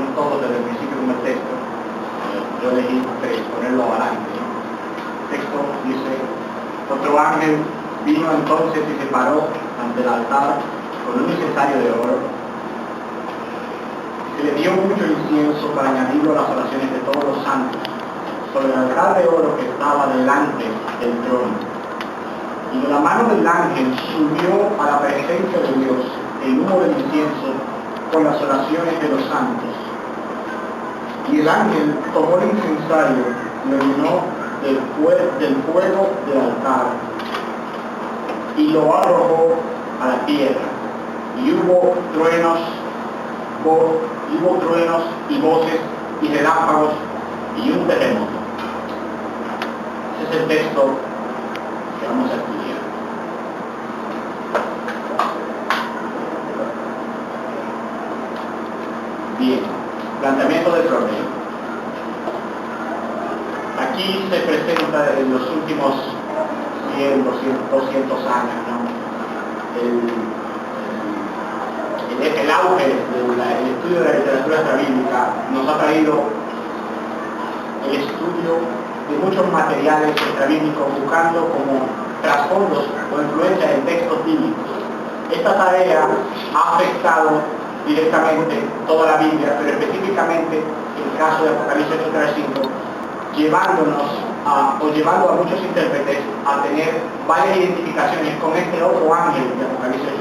son todos desde el principio como el texto. Yo elegí ponerlo adelante. El texto dice: otro ángel vino entonces y se paró ante el altar con un incensario de oro. Se le dio mucho incienso para añadirlo a las oraciones de todos los santos sobre el altar de oro que estaba delante del trono. Y de la mano del ángel subió a la presencia de Dios el humo del incienso con las oraciones de los santos. Y el ángel tomó el incensario y lo llenó del fuego del altar y lo arrojó a la tierra. Y hubo truenos y voces y relámpagos y un terremoto. Ese es el texto que vamos a estudiar. Bien, planteamiento del problema. Aquí se presenta en los últimos 100, 200 años, ¿no? El auge del estudio de la literatura extrabíblica nos ha traído el estudio de muchos materiales extrabíblicos buscando como trasfondos o influencias en textos bíblicos. Esta tarea ha afectado directamente toda la Biblia, pero específicamente el caso de Apocalipsis 8:5, llevando a muchos intérpretes a tener varias identificaciones con este otro ángel de Apocalipsis 8:5.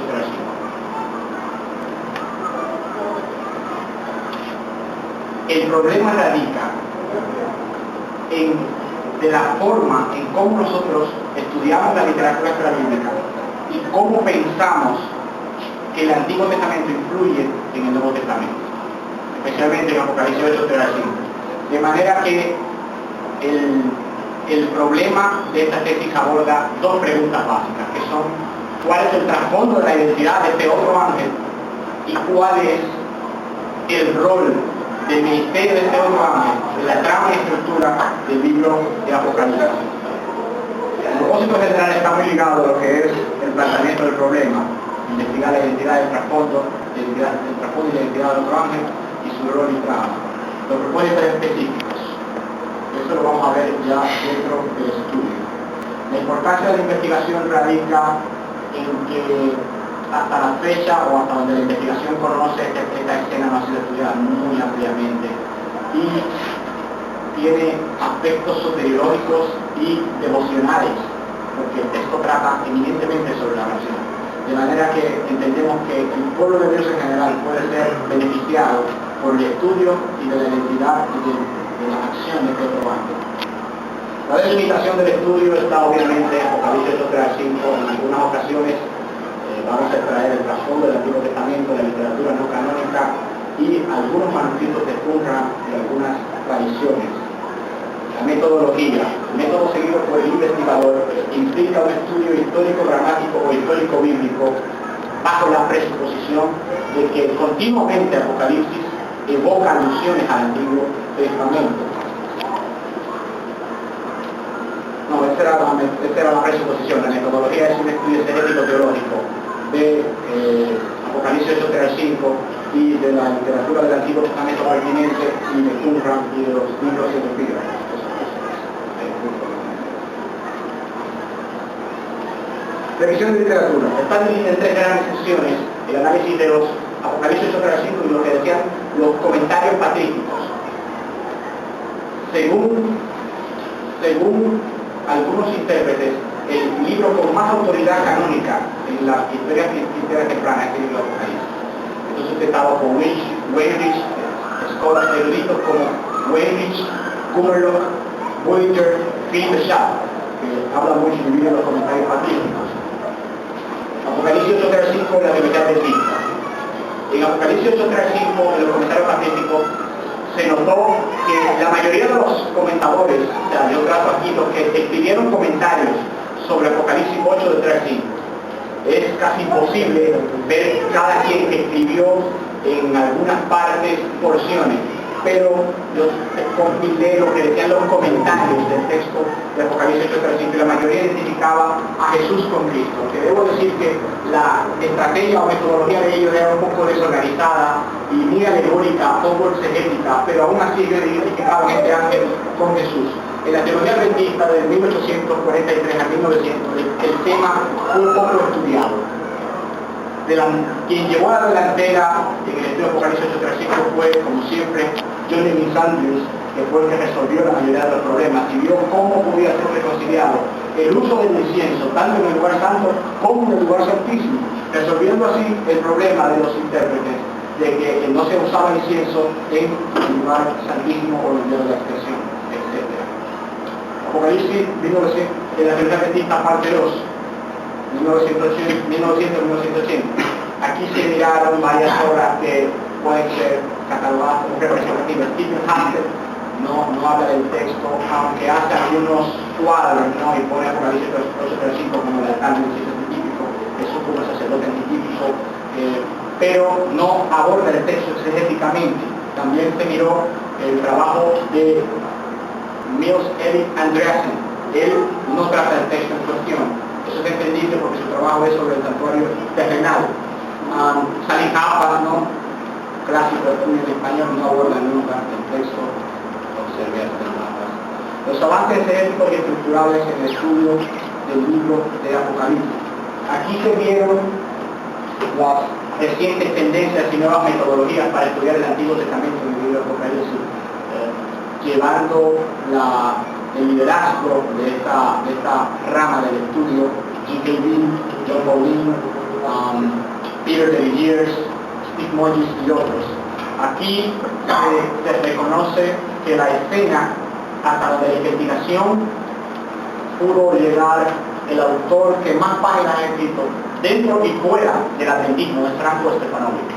El problema radica de la forma en cómo nosotros estudiamos la literatura extrabíblica y cómo pensamos que el Antiguo Testamento influye en el Nuevo Testamento, especialmente en Apocalipsis 8:5. De manera que el problema de esta tesis aborda dos preguntas básicas, que son: ¿cuál es el trasfondo de la identidad de este otro ángel? ¿Y cuál es el rol del ministerio de este otro ángel en la trama y estructura del libro de Apocalipsis? El propósito general está muy ligado a lo que es el planteamiento del problema: investigar la identidad del trasfondo, y la identidad del otro ángel y su rol y trama. Los propósitos específicos, esto lo vamos a ver ya dentro del estudio. La importancia de la investigación radica en que hasta la fecha, o hasta donde la investigación conoce, esta escena no ha sido estudiada muy ampliamente y tiene aspectos soteriológicos y devocionales, porque el texto trata eminentemente sobre la oración. De manera que entendemos que el pueblo de Dios en general puede ser beneficiado por el estudio y de la identidad y de la acción de este otro ángel. La delimitación del estudio está obviamente en Apocalipsis 8:5. En algunas ocasiones vamos a extraer el trasfondo del Antiguo Testamento, de la literatura no canónica y algunos manuscritos de Qumran y algunas tradiciones. La metodología, el método seguido por el investigador, implica un estudio histórico-gramático o histórico-bíblico bajo la presuposición de que continuamente Apocalipsis evoca alusiones al Antiguo Testamento. No, esta era la presuposición. La metodología es un estudio exegético-teológico de Apocalipsis 8:5 y de la literatura del Antiguo Testamento pertinente y de Qumran y de los libros epígrafos. Revisión de literatura. Está dividida en tres grandes secciones: el análisis de los Apocalipsis 8:5 y lo que decían los comentarios patrísticos. Según algunos intérpretes, el libro con más autoridad canónica en la historia temprana es el libro de Apocalipsis. Entonces citado por Weinrich, eruditos como Weinrich, Kummerloch, Voyager, Phil de Schaff, que habla mucho y divide los comentarios patrísticos. Apocalipsis 8:5 es la teología teológica. En Apocalipsis 8:5, en los comentarios patrísticos, se notó que la mayoría de los comentadores, o sea, yo trato aquí los que escribieron comentarios sobre Apocalipsis 8 de 3:5, es casi imposible ver cada quien que escribió en algunas partes porciones pero yo compilé lo que decían los comentarios del texto de Apocalipsis 8:35 y la mayoría identificaba a Jesús con Cristo. Que debo decir que la estrategia o metodología de ellos era un poco desorganizada y muy alegórica, poco exegética, pero aún así ellos identificaban a este ángel con Jesús. En la teología adventista de 1843 a 1900 el tema fue un poco estudiado. Quien llevó a la delantera en el estudio de Apocalipsis 8:35 fue, como siempre, John Neville Sanders, que fue el que resolvió la mayoría de los problemas y vio cómo podía ser reconciliado el uso del incienso, tanto en el lugar santo como en el lugar santísimo, resolviendo así el problema de los intérpretes de que no se usaba incienso en el lugar santísimo o en el lugar de la expresión, etc. Apocalipsis 1900, en la teología adventista parte 2, 1900-1980. Aquí se miraron varias obras que pueden ser catalogadas como representativas. Stephen Haskell no habla del texto, aunque hace algunos cuadros, ¿no? Y pone Apocalipsis 8:35 como el altar del sitio típico, Jesús como sacerdote antitípico, pero no aborda el texto exegéticamente. También se miró el trabajo de Niels Erik Andreasen. Él no trata el texto en cuestión. Eso es entendible porque su trabajo es sobre el santuario terrenal. Salih Happas, ¿no? Clásico de estudio en español, no aborda nunca el texto. Observe las mapas. Los avances éticos y estructurales en el estudio del libro de Apocalipsis. Aquí se vieron las recientes tendencias y nuevas metodologías para estudiar el Antiguo Testamento en el libro de Apocalipsis, llevando el liderazgo de esta rama del estudio, G.K. Beale, John Paulin, Peter de Villiers, Steve Morris y otros. Aquí se reconoce que la escena hasta la de la investigación pudo llegar el autor que más páginas ha escrito dentro y fuera del adventismo, es Franco Stefanovic.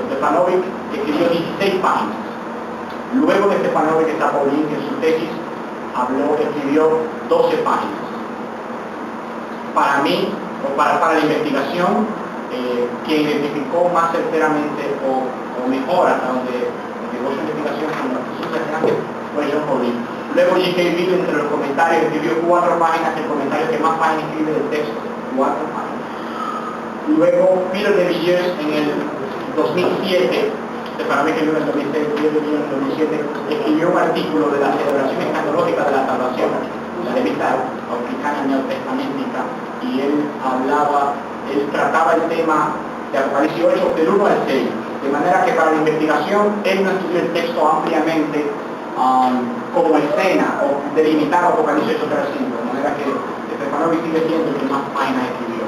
Stefanovic escribió 16 páginas. Luego de Stefanovic está Paulin, que en su tesis escribió 12 páginas. Para mí, o para la investigación, quien identificó más certeramente o mejor hasta donde llegó su investigación con la Jesús fue John Paulin. Luego G.K. Beale, entre los comentarios, escribió 4 páginas, el comentario que más páginas escribe del texto, 4 páginas. Luego Peter de Villiers en el 2007, para mí que en el 2007, escribió un artículo de la celebración escatológica de la salvación, la revista africana neotestamística, y él trataba el tema de Apocalipsis 8 del 1 al 6, de manera que para la investigación él no estudió el texto ampliamente como escena o delimitado Apocalipsis 8:5, de manera que Stefanovic sigue siendo el que más páginas escribió.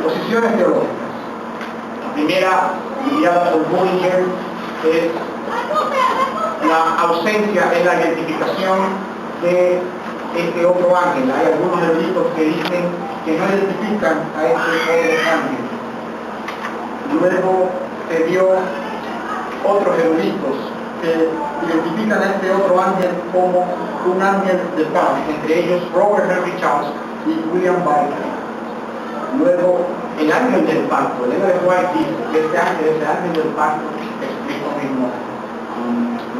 Posiciones teológicas. La primera, guiada por Bullinger, es la ausencia en la identificación de este otro ángel. Hay algunos eruditos que dicen que no identifican a este otro ángel. Luego se vio otros eruditos que identifican a este otro ángel como un ángel de paz, entre ellos Robert Henry Charles y William Barclay. Luego, el ángel del pacto, el Ellen White dice que este ángel es el ángel del pacto, es Cristo mismo.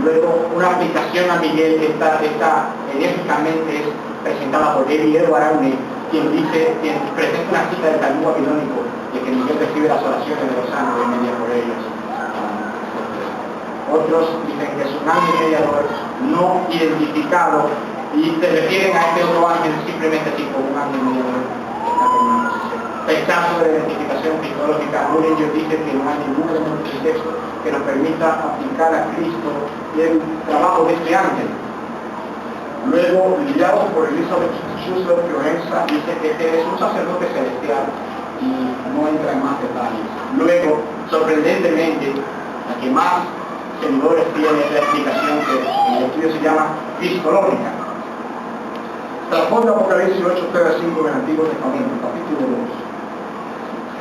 Luego, una aplicación a Miguel que está enérgicamente es presentada por Eddie Edward Aune, quien presenta una cita del Talmud babilónico de que Miguel recibe las oraciones de los santos y media por ellos. Otros dicen que es un ángel mediador no identificado y se refieren a este otro ángel simplemente así como un ángel mediador que está con una posición. Rechazo de la identificación cristológica. Bullinger dice que no hay ningún elemento del texto que nos permita aplicar a Cristo y el trabajo de este ángel. Luego, guiado por Elizabeth Schussler Fiorenza, dice que es un sacerdote celestial y no entra en más detalles. Luego, sorprendentemente, la que más seguidores tiene es la explicación que en el estudio se llama cristológica. Trasfondo Apocalipsis 8:5 en el Antiguo Testamento, capítulo 2.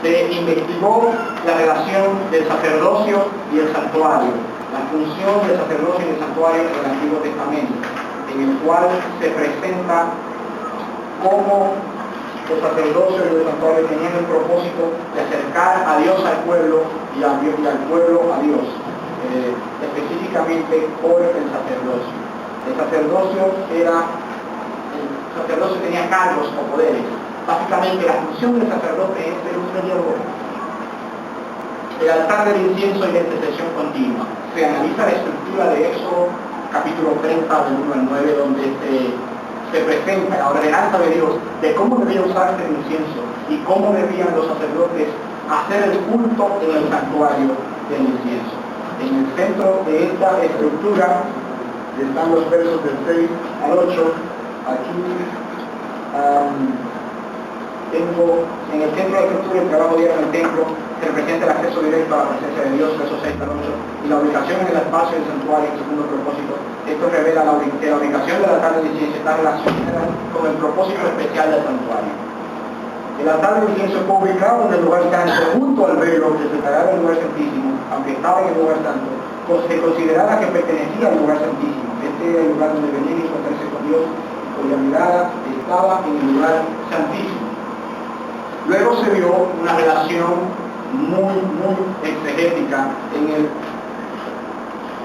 Se investigó la relación del sacerdocio y el santuario, la función del sacerdocio y del santuario en el Antiguo Testamento, en el cual se presenta cómo los sacerdocios y el santuario tenían el propósito de acercar a Dios al pueblo y al pueblo a Dios. específicamente por el sacerdocio. El sacerdocio tenía cargos o poderes. Básicamente la función del sacerdote es ser un mediador. El altar del incienso y la intercesión continua. Se analiza la estructura de Éxodo capítulo 30 del 1 al 9, donde se presenta la ordenanza de Dios de cómo debía usarse el incienso y cómo debían los sacerdotes hacer el culto en el santuario del incienso. En el centro de esta estructura están los versos del 6 al 8. Aquí tengo en el centro de la estructura el trabajo diario en el templo, se representa el acceso directo a la presencia de Dios, versos 6 al 8, y la ubicación en el espacio del santuario en segundo propósito. Esto revela que la ubicación del altar del incienso está relacionada con el propósito especial del santuario. El altar del incienso fue ubicado en el lugar santo, junto al velo que separaba el lugar santísimo, aunque estaba en el lugar santo, se consideraba que pertenecía al lugar santísimo. Este era el lugar donde venía a encontrarse con Dios, cuya mirada estaba en el lugar santísimo. Luego se vio una relación muy exegética en el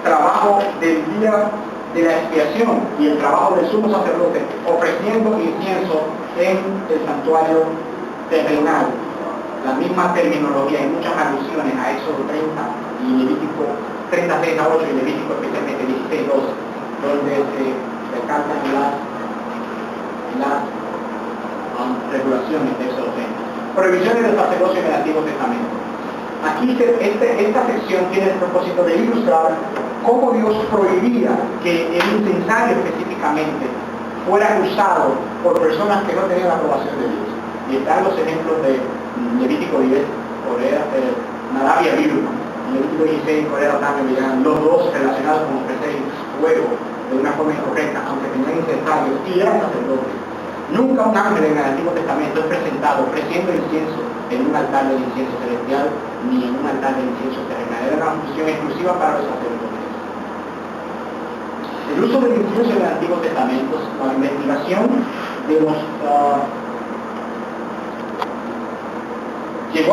trabajo del día de la expiación y el trabajo del sumo sacerdote ofreciendo incienso en el santuario terrenal. La misma terminología y muchas alusiones a Éxodo 30 y Levítico 36 a 8 y Levítico especialmente 16 2, donde se recalcan las regulaciones de Éxodo 30. Prohibiciones del sacerdocio en el Antiguo Testamento. Aquí esta sección tiene el propósito de ilustrar cómo Dios prohibía que el incensario específicamente fuera usado por personas que no tenían la aprobación de Dios. Y están los ejemplos de Levítico 10, Nadab y Abiú, Levítico 16, Correa Datán, los dos relacionados con ofrecer fuego de una forma incorrecta, aunque tenían incensarios y eran sacerdotes. Nunca un ángel en el Antiguo Testamento es presentado ofreciendo incienso en un altar del incienso celestial ni en un altar del incienso terrenal. Era una función exclusiva para los sacerdotes. El uso del incienso en el Antiguo Testamento, la investigación llegó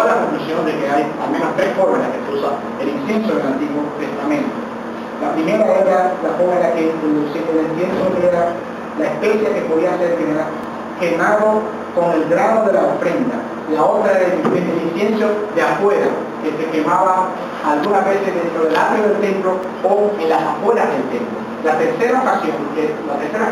a la conclusión de que hay al menos tres formas en las que se usa el incienso en el Antiguo Testamento. La primera era la forma en la que el incienso era la especie que podía ser quemado con el grano de la ofrenda. La otra era el incienso de afuera, que se quemaba algunas veces dentro del atrio del templo o en las afueras del templo. La tercera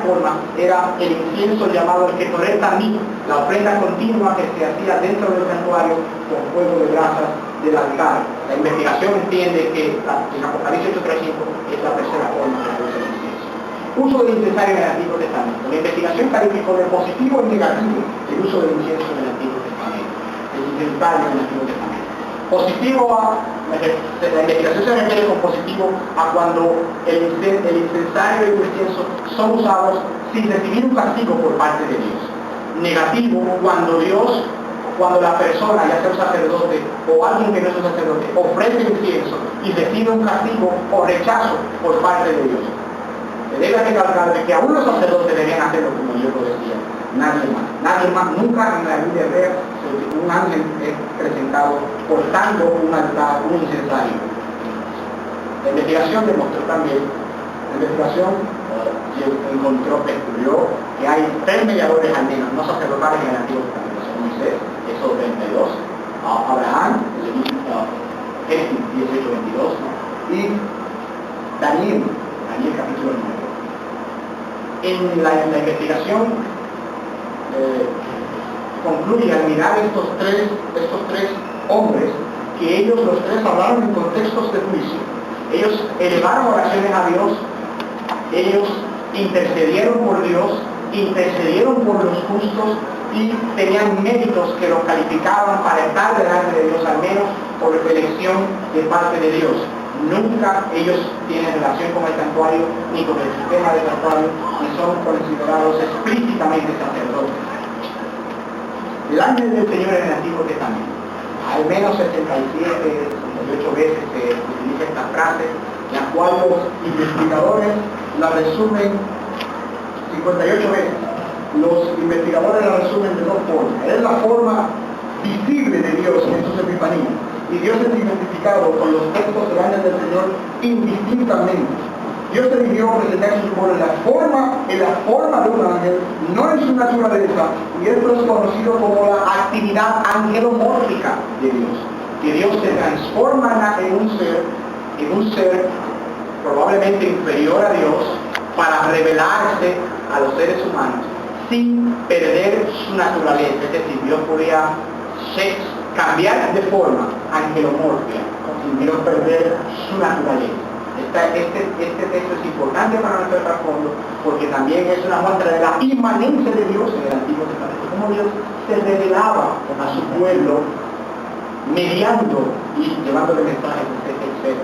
forma era el incienso llamado el Ketoret Tamid, la ofrenda continua que se hacía dentro del santuario con fuego de brasas del altar. La investigación entiende que en Apocalipsis 8:35 es la tercera forma que se usa el incienso. Uso del incensario en el Antiguo Testamento. La investigación calificó de positivo y negativo el uso del incienso en el Antiguo Testamento. El incensario en el Antiguo Testamento. Positivo la investigación se refiere con positivo a cuando el incensario y el incienso son usados sin recibir un castigo por parte de Dios. Negativo cuando la persona, ya sea un sacerdote o alguien que no es un sacerdote, ofrece incienso y recibe un castigo o rechazo por parte de Dios. Se debe recalcar de que aún los sacerdotes debían hacerlo como yo lo decía, nadie más, nunca en la Biblia hebrea un ángel es presentado portando un altar, un incensario. La investigación demostró también, descubrió que hay tres mediadores al menos, no sacerdotales en el Antiguo Testamento: Moisés, Éxodo 32, Abraham, Génesis 18:22, y Daniel capítulo 9. En la investigación concluye al mirar estos tres hombres que ellos los tres hablaron en contextos de juicio. Ellos elevaron oraciones a Dios, ellos intercedieron por Dios, intercedieron por los justos y tenían méritos que los calificaban para estar delante de Dios, al menos por elección de parte de Dios. Nunca ellos tienen relación con el santuario ni con el sistema del santuario y son considerados explícitamente sacerdotes. El ángel del Señor en el Antiguo Testamento, al menos 68 veces se utiliza esta frase, la cual los investigadores la resumen 58 veces. Los investigadores la resumen de dos formas. Es la forma visible de Dios en sus epifanías. y Dios es identificado con los textos del ángel del Señor indistintamente. Dios se dividió a presentar su pueblo en la forma de un ángel, no en su naturaleza, y esto es conocido como la actividad angelomórfica de Dios. Que Dios se transforma en un ser probablemente inferior a Dios para revelarse a los seres humanos sin perder su naturaleza. Es decir, Dios podía cambiar de forma angelomorfia sin Dios perder su naturaleza. Este texto es importante para nuestro trasfondo porque también es una muestra de la inmanencia de Dios en el Antiguo Testamento, cómo Dios se revelaba a su pueblo mediando y llevándole mensajes, etc.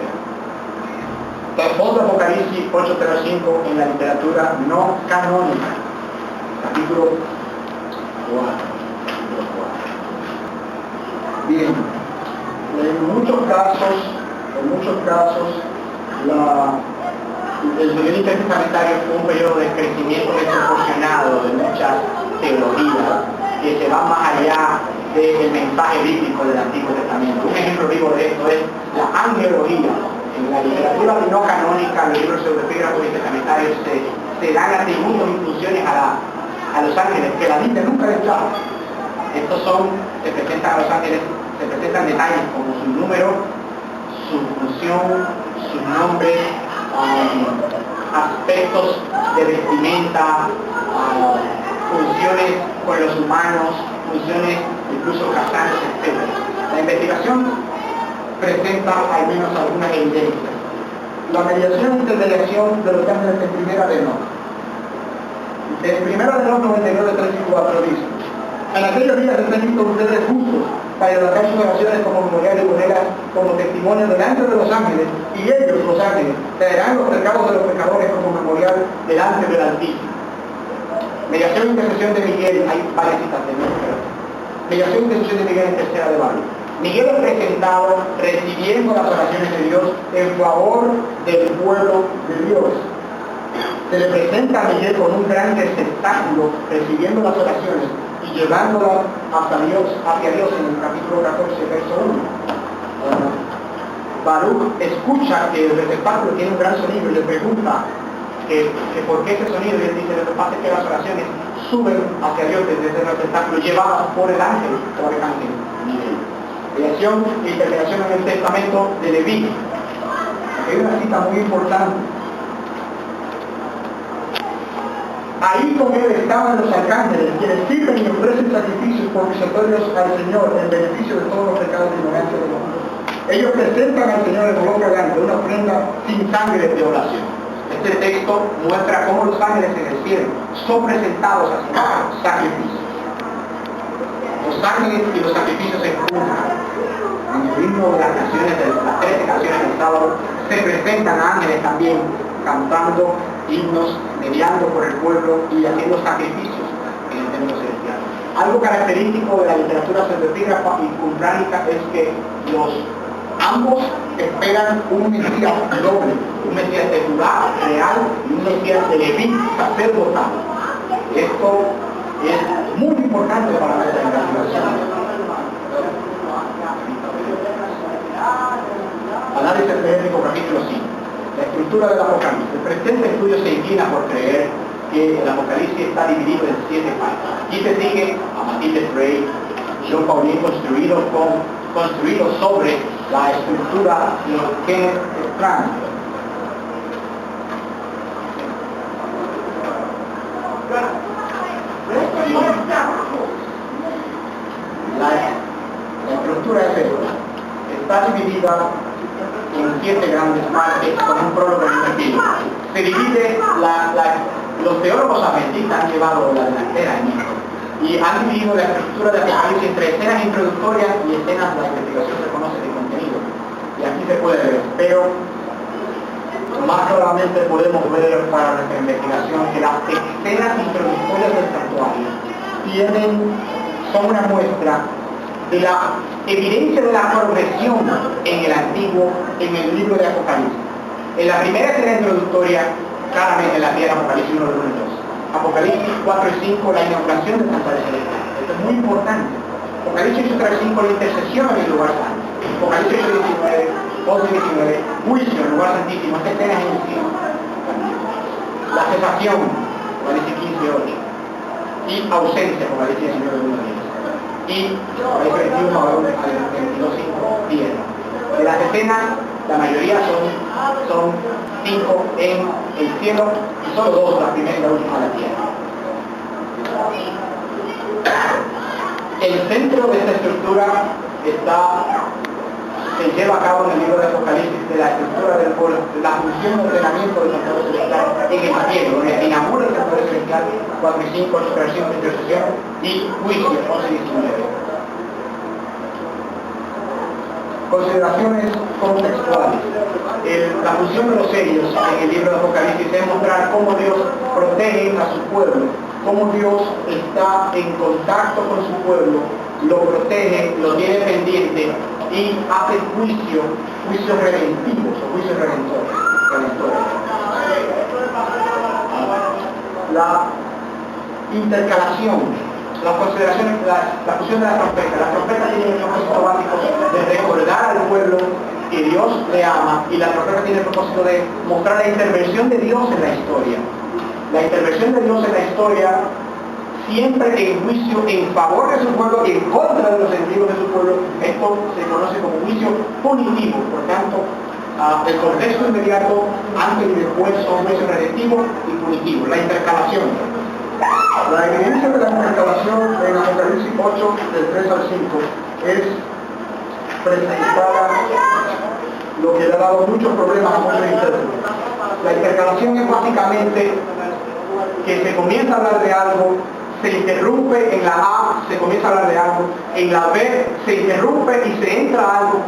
Trasfondo Apocalipsis 8:5 en la literatura no canónica, capítulo 4. Bien, en muchos casos el periodo intertestamentario fue un periodo de crecimiento desproporcionado de muchas teologías que se van más allá del mensaje bíblico del Antiguo Testamento. Un ejemplo vivo de esto es la angelología. En la literatura no canónica, los libros pseudepígrafos y testamentarios se dan atributos y funciones a los ángeles que la Biblia nunca les da. Estos se presentan a los ángeles, se presentan detalles como su número, su función, sus nombres, aspectos de vestimenta, funciones con los humanos, funciones incluso casándose, etc. La investigación presenta al menos algunas evidencias. La mediación e intermediación de los ángeles en Primera de Enoc. En Primera de Enoc 99, 3 y 4 dice: en aquellos días están listos ustedes justos para levantar sus oraciones como memorial y ponerlas como testimonio delante de los ángeles, y ellos, los ángeles, traerán los pecados de los pecadores como memorial delante del Altísimo. Mediación e intercesión de Miguel, hay varias citas de Miguel. Mediación e intercesión de Miguel en Tercera de Barrio. Miguel es presentado recibiendo las oraciones de Dios en favor del pueblo de Dios. Se le presenta a Miguel con un gran receptáculo recibiendo las oraciones y llevándolas hacia Dios en el capítulo 14, verso 1. Baruch escucha que el receptáculo tiene un gran sonido y le pregunta que por qué ese sonido, y él dice: lo que pasa es que las oraciones suben hacia Dios desde ese receptáculo llevadas por el ángel o el ángel Miguel. Mediación e intermediación en el testamento de Leví. Hay una cita muy importante. Ahí con él estaban los arcángeles, quienes sirven y ofrecen sacrificios propiciatorios al Señor en beneficio de todos los pecados de ignorancia del mundo. Ellos presentan al Señor el olor fragante, una ofrenda sin sangre de oración. Este texto muestra cómo los ángeles en el cielo son presentados a sacrificios. Los ángeles y los sacrificios se juntan. En el ritmo de las 13 canciones del sábado, se presentan ángeles también cantando himnos, mediando por el pueblo y haciendo sacrificios en el templo celestial. Algo característico de la literatura pseudepígrafa y cumránica es que ambos esperan un Mesías doble, un Mesías de Judá real y un Mesías de Leví sacerdotal. Esto es muy importante para nuestra investigación. Análisis exegético, capítulo 5. La estructura del Apocalipsis. El presente estudio se inclina por creer que el Apocalipsis está dividido en 7 partes. Aquí se sigue a Matilde Frey, John Pauline, construido sobre la estructura de Kenneth Strand. La estructura es esta. Está dividida en 7 grandes partes con un prólogo y un epílogo. Se divide, los teólogos adventistas han llevado la delantera en esto y han dividido la estructura de Apocalipsis entre escenas introductorias y escenas de la investigación se conoce de contenido. Y aquí se puede ver, pero más claramente podemos ver para nuestra investigación que las escenas introductorias del santuario son una muestra de la evidencia de la progresión en el libro de Apocalipsis. En la primera escena introductoria, claramente la tierra Apocalipsis 1, 1 y 2. Apocalipsis 4 y 5, la inauguración del santuario celestial. Esto es muy importante. Apocalipsis 4 y 5, la intercesión en el lugar santo. Apocalipsis 19, 11 y 19, juicio en el lugar santísimo, esta escena es en el cielo. La cesación, Apocalipsis 15, 8. Y ausencia, Apocalipsis 19, 1, 10. Y Apocalipsis 21, 22, 5, tierra. De las escenas, la mayoría son 5 en el cielo y solo 2, la primera y la última, la tierra. El centro de esta estructura se lleva a cabo en el libro de Apocalipsis, de la estructura del pueblo, la función de ordenamiento del santuario celestial en el cielo, en el enamor del santuario celestial, 4 y 5, operación de intercesión y juicio, 11 y 19. Consideraciones contextuales. La función de los sellos en el libro de Apocalipsis es mostrar cómo Dios protege a su pueblo, cómo Dios está en contacto con su pueblo, lo protege, lo tiene pendiente y hace juicios redentivos o juicios redentores. La intercalación, las consideraciones, la función de la trompeta. La trompeta tiene el propósito básico de recordar al pueblo que Dios le ama, y la trompeta tiene el propósito de mostrar la intervención de Dios en la historia. La intervención de Dios en la historia siempre en juicio en favor de su pueblo y en contra de los enemigos de su pueblo. Esto se conoce como juicio punitivo. Por tanto, el contexto inmediato, antes y después, son juicios redentivos y punitivos. La intercalación. La evidencia de la intercalación en Apocalipsis 8, del 3 al 5, es presentada, lo que le ha dado muchos problemas a muchos intérpretes. La intercalación es básicamente que se comienza a hablar de algo, se interrumpe en la A, se comienza a hablar de algo, en la B se interrumpe y se entra a algo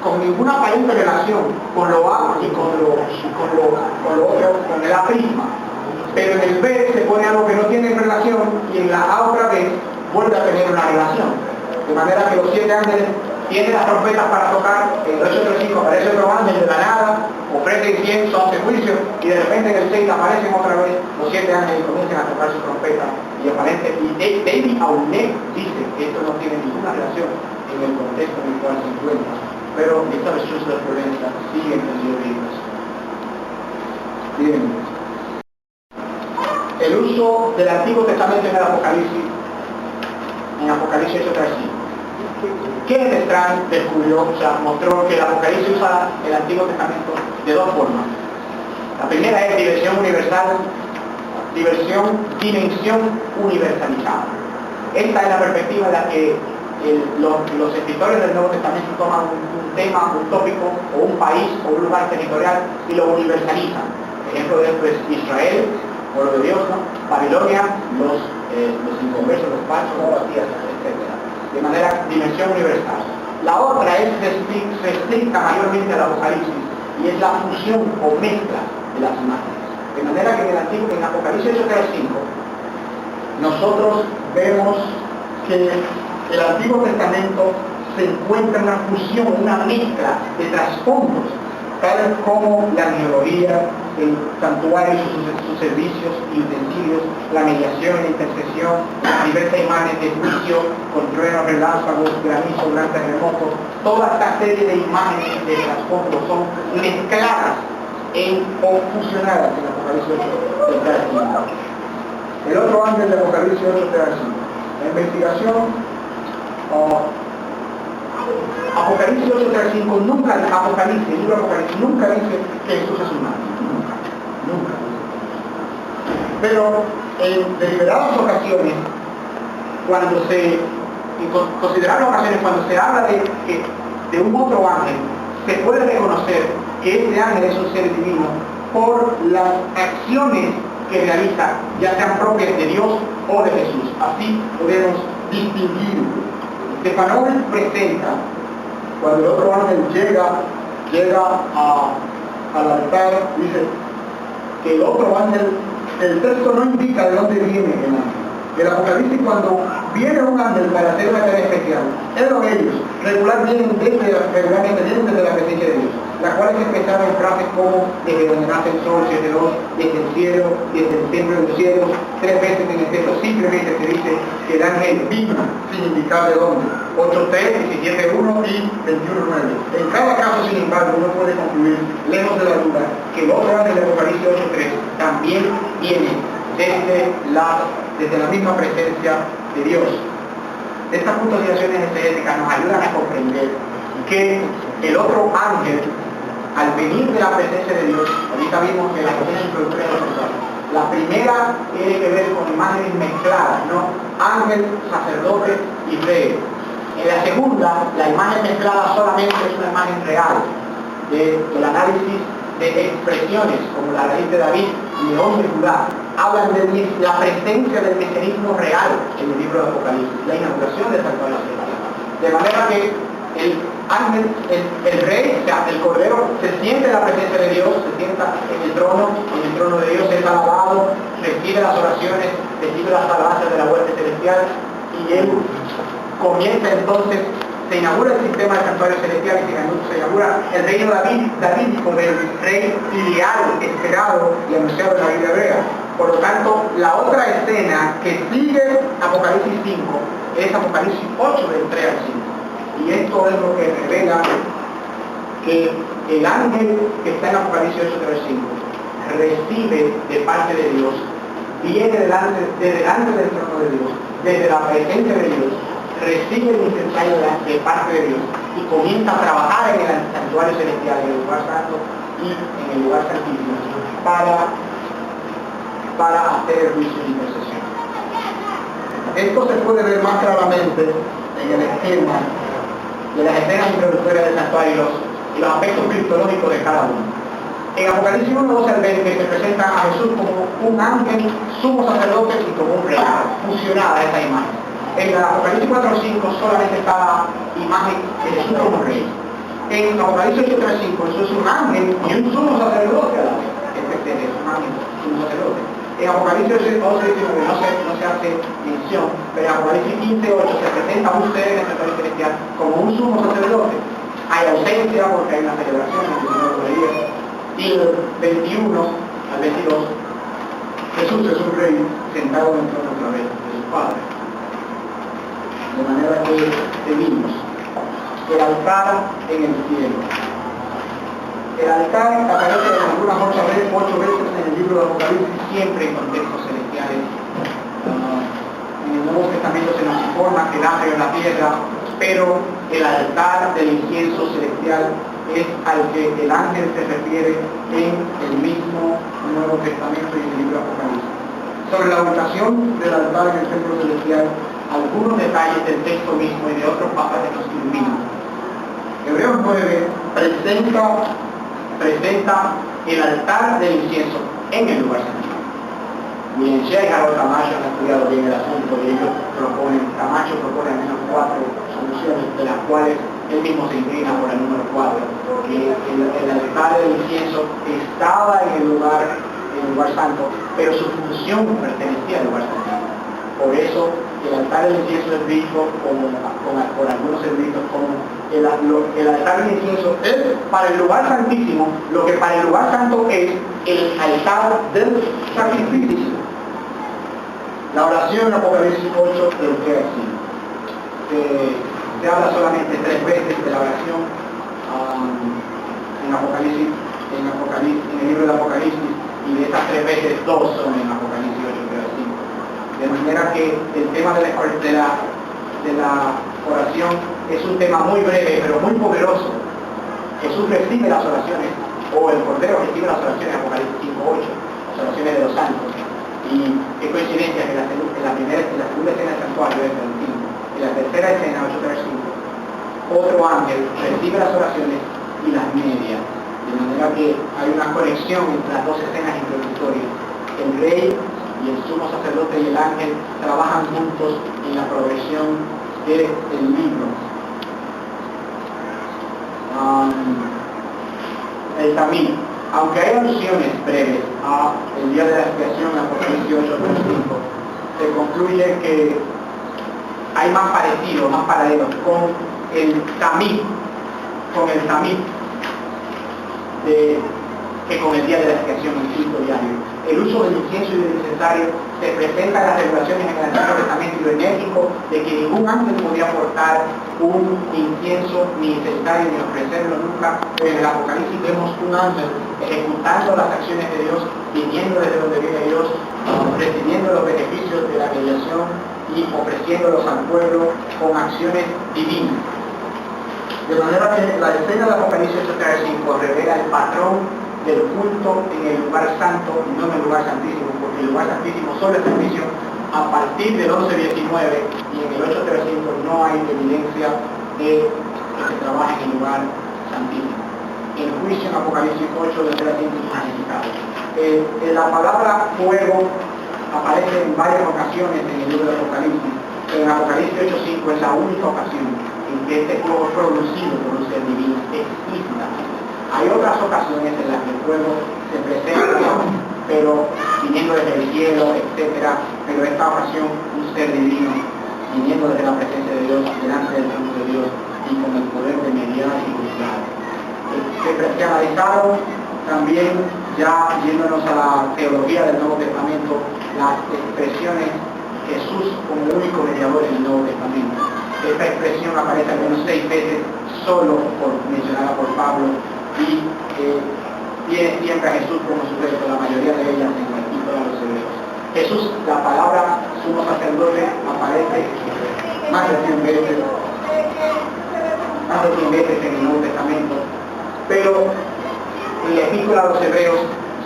con ninguna aparente relación con lo A y con lo otro, con el A prisma. Pero en el B se pone algo que no tiene relación y en la A otra vez vuelve a tener una relación. De manera que los 7 ángeles tienen las trompetas para tocar, en el 8.3.5 aparece otro ángel de la nada, ofrece incienso, hace juicio, y de repente en el 6 aparecen otra vez los 7 ángeles y comienzan a tocar su trompeta. Y David Aunet dice que esto no tiene ninguna relación en el contexto en el cual se encuentra. Pero esta versión de la prudencia sigue en el libro de Dios. Bien. El uso del Antiguo Testamento en el Apocalipsis, en Apocalipsis 8.3.5. Kenneth Strand descubrió, mostró que el Apocalipsis usa el Antiguo Testamento de dos formas. La primera es dimensión universalizada. Esta es la perspectiva en la que los escritores del Nuevo Testamento toman un tema, un tópico, o un país, o un lugar territorial, y lo universalizan. Ejemplo de esto es Israel, pueblo de Dios, ¿no? Babilonia, los inconversos, los falsos, los vacías, etc. De manera dimensión universal. La otra es restricta mayormente al Apocalipsis, y es la fusión o mezcla de las imágenes. De manera que en Apocalipsis 8.3.5 nosotros vemos que el Antiguo Testamento se encuentra en una fusión, una mezcla de trasfondos, tales como la neología, el santuario y sus servicios y utensilios, la mediación, la intercesión, las diversas imágenes de juicio, con truenos, relámpagos, granizo, gran terremoto. Toda esta serie de imágenes de trasfondo son mezcladas o fusionadas en Apocalipsis 8.3.5. El otro ángel de Apocalipsis 8.3.5. La investigación Apocalipsis 8.3.5 nunca, el libro de Apocalipsis nunca dice que Jesús es un ángel, nunca. Pero en deliberadas ocasiones, cuando se habla de un otro ángel, se puede reconocer que este ángel es un ser divino por las acciones que realiza, ya sean propias de Dios o de Jesús. Así podemos distinguir. Stefanov presenta, cuando el otro ángel llega al altar, dice que el otro ángel, el texto no indica de dónde viene el ángel. El Apocalipsis, cuando viene un ángel para hacer una tarea especial, es lo que ellos regularmente vienen desde la presencia de Dios. la cual es expresada en frases como desde donde nace el sol, 7:2, desde el cielo, desde el templo de los cielos. 3 veces en el texto simplemente se dice que el ángel vino sin indicar de dónde. 8:3, 17:1 y 21:9. En cada caso, sin embargo, uno puede concluir, lejos de la duda, que el otro ángel de Apocalipsis 8:3 también viene desde la misma presencia de Dios. Estas puntualizaciones exegéticas nos ayudan a comprender que el otro ángel, al venir de la presencia de Dios, ahorita vimos que la cuestión introductoria de los la primera tiene que ver con imágenes mezcladas, ¿no? Ángel, sacerdote y rey. En la segunda, la imagen mezclada solamente es una imagen real del análisis de expresiones, como la raíz de David, león de Judá, hablan de la presencia del mesianismo real en el libro de Apocalipsis, la inauguración del santuario celestial. De manera que el ángel, el rey, o sea, el cordero, se siente en la presencia de Dios, se sienta en el trono de Dios, es alabado, recibe las oraciones, recibe las alabanzas de la hueste celestial, y él comienza entonces, se inaugura el sistema del santuario celestial y se inaugura el reino davídico del rey ideal, esperado y anunciado en la Biblia hebrea. Por lo tanto, la otra escena que sigue Apocalipsis 5 es Apocalipsis 8 del 3 al 5. Y esto es lo que revela que el ángel que está en Apocalipsis 8 del 5 recibe de parte de Dios, viene delante del trono de Dios, desde la presencia de Dios, recibe el incensario de parte de Dios y comienza a trabajar en el santuario celestial, en el lugar santo y en el lugar santísimo para hacer el juicio de intercesión. Esto se puede ver más claramente en el esquema de las escenas introductorias del santuario y los aspectos cristológicos de cada uno. En Apocalipsis 1, 12 al 20 se presenta a Jesús como un ángel, sumo sacerdote y como un rey, fusionada esa imagen. En el Apocalipsis 4 al 5 solamente está la imagen de Jesús como rey. En Apocalipsis 8 al 5 Jesús es un ángel y un sumo sacerdote a la vez. Es un ángel, sumo sacerdote. En Apocalipsis 11 no se hace mención, pero en Apocalipsis 15, 8 se presenta a usted en el santuario celestial como un sumo sacerdote. Hay ausencia porque hay una celebración en el 19 de día. Y el 21 al 22, Jesús es un rey sentado en el trono otra vez de su Padre. De manera que tenemos el altar en el cielo. El altar aparece en algunas 8 veces en el libro de Apocalipsis, siempre en contextos celestiales. En el Nuevo Testamento se nos informa que nace en la tierra, pero el altar del incienso celestial es al que el ángel se refiere en el mismo Nuevo Testamento y en el libro de Apocalipsis. Sobre la ubicación del altar en el templo celestial, algunos detalles del texto mismo y de otros pasajes nos iluminan. Hebreos 9 presenta el altar del incienso en el lugar santísimo. Bien, Shea y Harold Camacho han estudiado bien el asunto y ellos Camacho propone al menos 4 soluciones, de las cuales él mismo se inclina por el número 4, que el altar del incienso estaba en el lugar santo, pero su función pertenecía al lugar santo. Por eso el altar del incienso es visto por algunos eruditos como el altar del incienso es para el lugar santísimo lo que para el lugar santo es el altar del sacrificio. La oración en Apocalipsis 8 del 3 al 5. Se habla solamente 3 veces de la oración en el libro de Apocalipsis, y de esas 3 veces 2 son en Apocalipsis 8 del 5. De manera que el tema de la oración es un tema muy breve pero muy poderoso. Jesús recibe las oraciones, o el Cordero recibe las oraciones en Apocalipsis 5:8, las oraciones de los santos. Y qué coincidencia que en la segunda escena del santuario es el 5. En la tercera escena, 8:5, otro ángel recibe las oraciones y las media. De manera que hay una conexión entre las 2 escenas introductorias. El rey y el sumo sacerdote y el ángel trabajan juntos en la progresión del libro. El tamí, aunque hay alusiones breves a el día de la expiación en Apocalipsis 8:5, se concluye que hay más paralelos con el tamí, que con el día de la expiación en Cristo diario. El uso del incienso y del incensario se presenta en las regulaciones en el Antiguo Testamento y lo enérgico de que ningún ángel podía portar un incienso ni incensario ni ofrecerlo nunca. Pero en el Apocalipsis vemos un ángel ejecutando las acciones de Dios, viniendo desde donde viene Dios, recibiendo los beneficios de la mediación y ofreciéndolos al pueblo con acciones divinas. De manera que la escena del Apocalipsis 8:5 revela el patrón del culto en el lugar santo y no en el lugar santísimo, porque el lugar santísimo solo es servicio a partir del 11:19 y en el 8:5 no hay evidencia de que se trabaje en el lugar santísimo. El juicio en Apocalipsis 8 debe ser identificado. La palabra fuego aparece en varias ocasiones en el libro de Apocalipsis, pero en Apocalipsis 8:5 es la única ocasión en que este fuego es producido por un ser divino explícitamente. Hay otras ocasiones en las que el fuego se presenta, pero viniendo desde el cielo, etc. Pero en esta ocasión un ser divino viniendo desde la presencia de Dios, delante del trono de Dios y con el poder de mediar y juzgar. Se analizaron también, ya yéndonos a la teología del Nuevo Testamento, las expresiones Jesús como el único mediador en el Nuevo Testamento. Esta expresión aparece al menos 6 veces, solo mencionada por Pablo, y tiene siempre a Jesús como sujeto, la mayoría de ellas en la Epístola a los Hebreos. Jesús, la palabra sumo sacerdote, aparece más de 100 veces en el Nuevo Testamento, pero en la Epístola a los Hebreos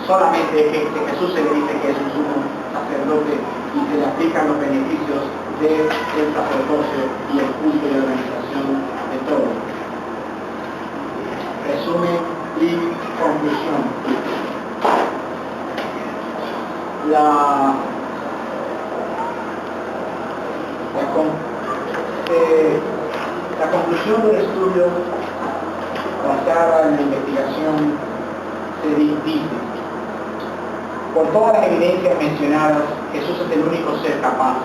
solamente que Jesús se le dice que es un sumo sacerdote y se le aplican los beneficios del sacerdocio y el culto y la organización de todo. Resumen y conclusión. La conclusión del estudio basada en la investigación se dice: por todas las evidencias mencionadas, Jesús es el único ser capaz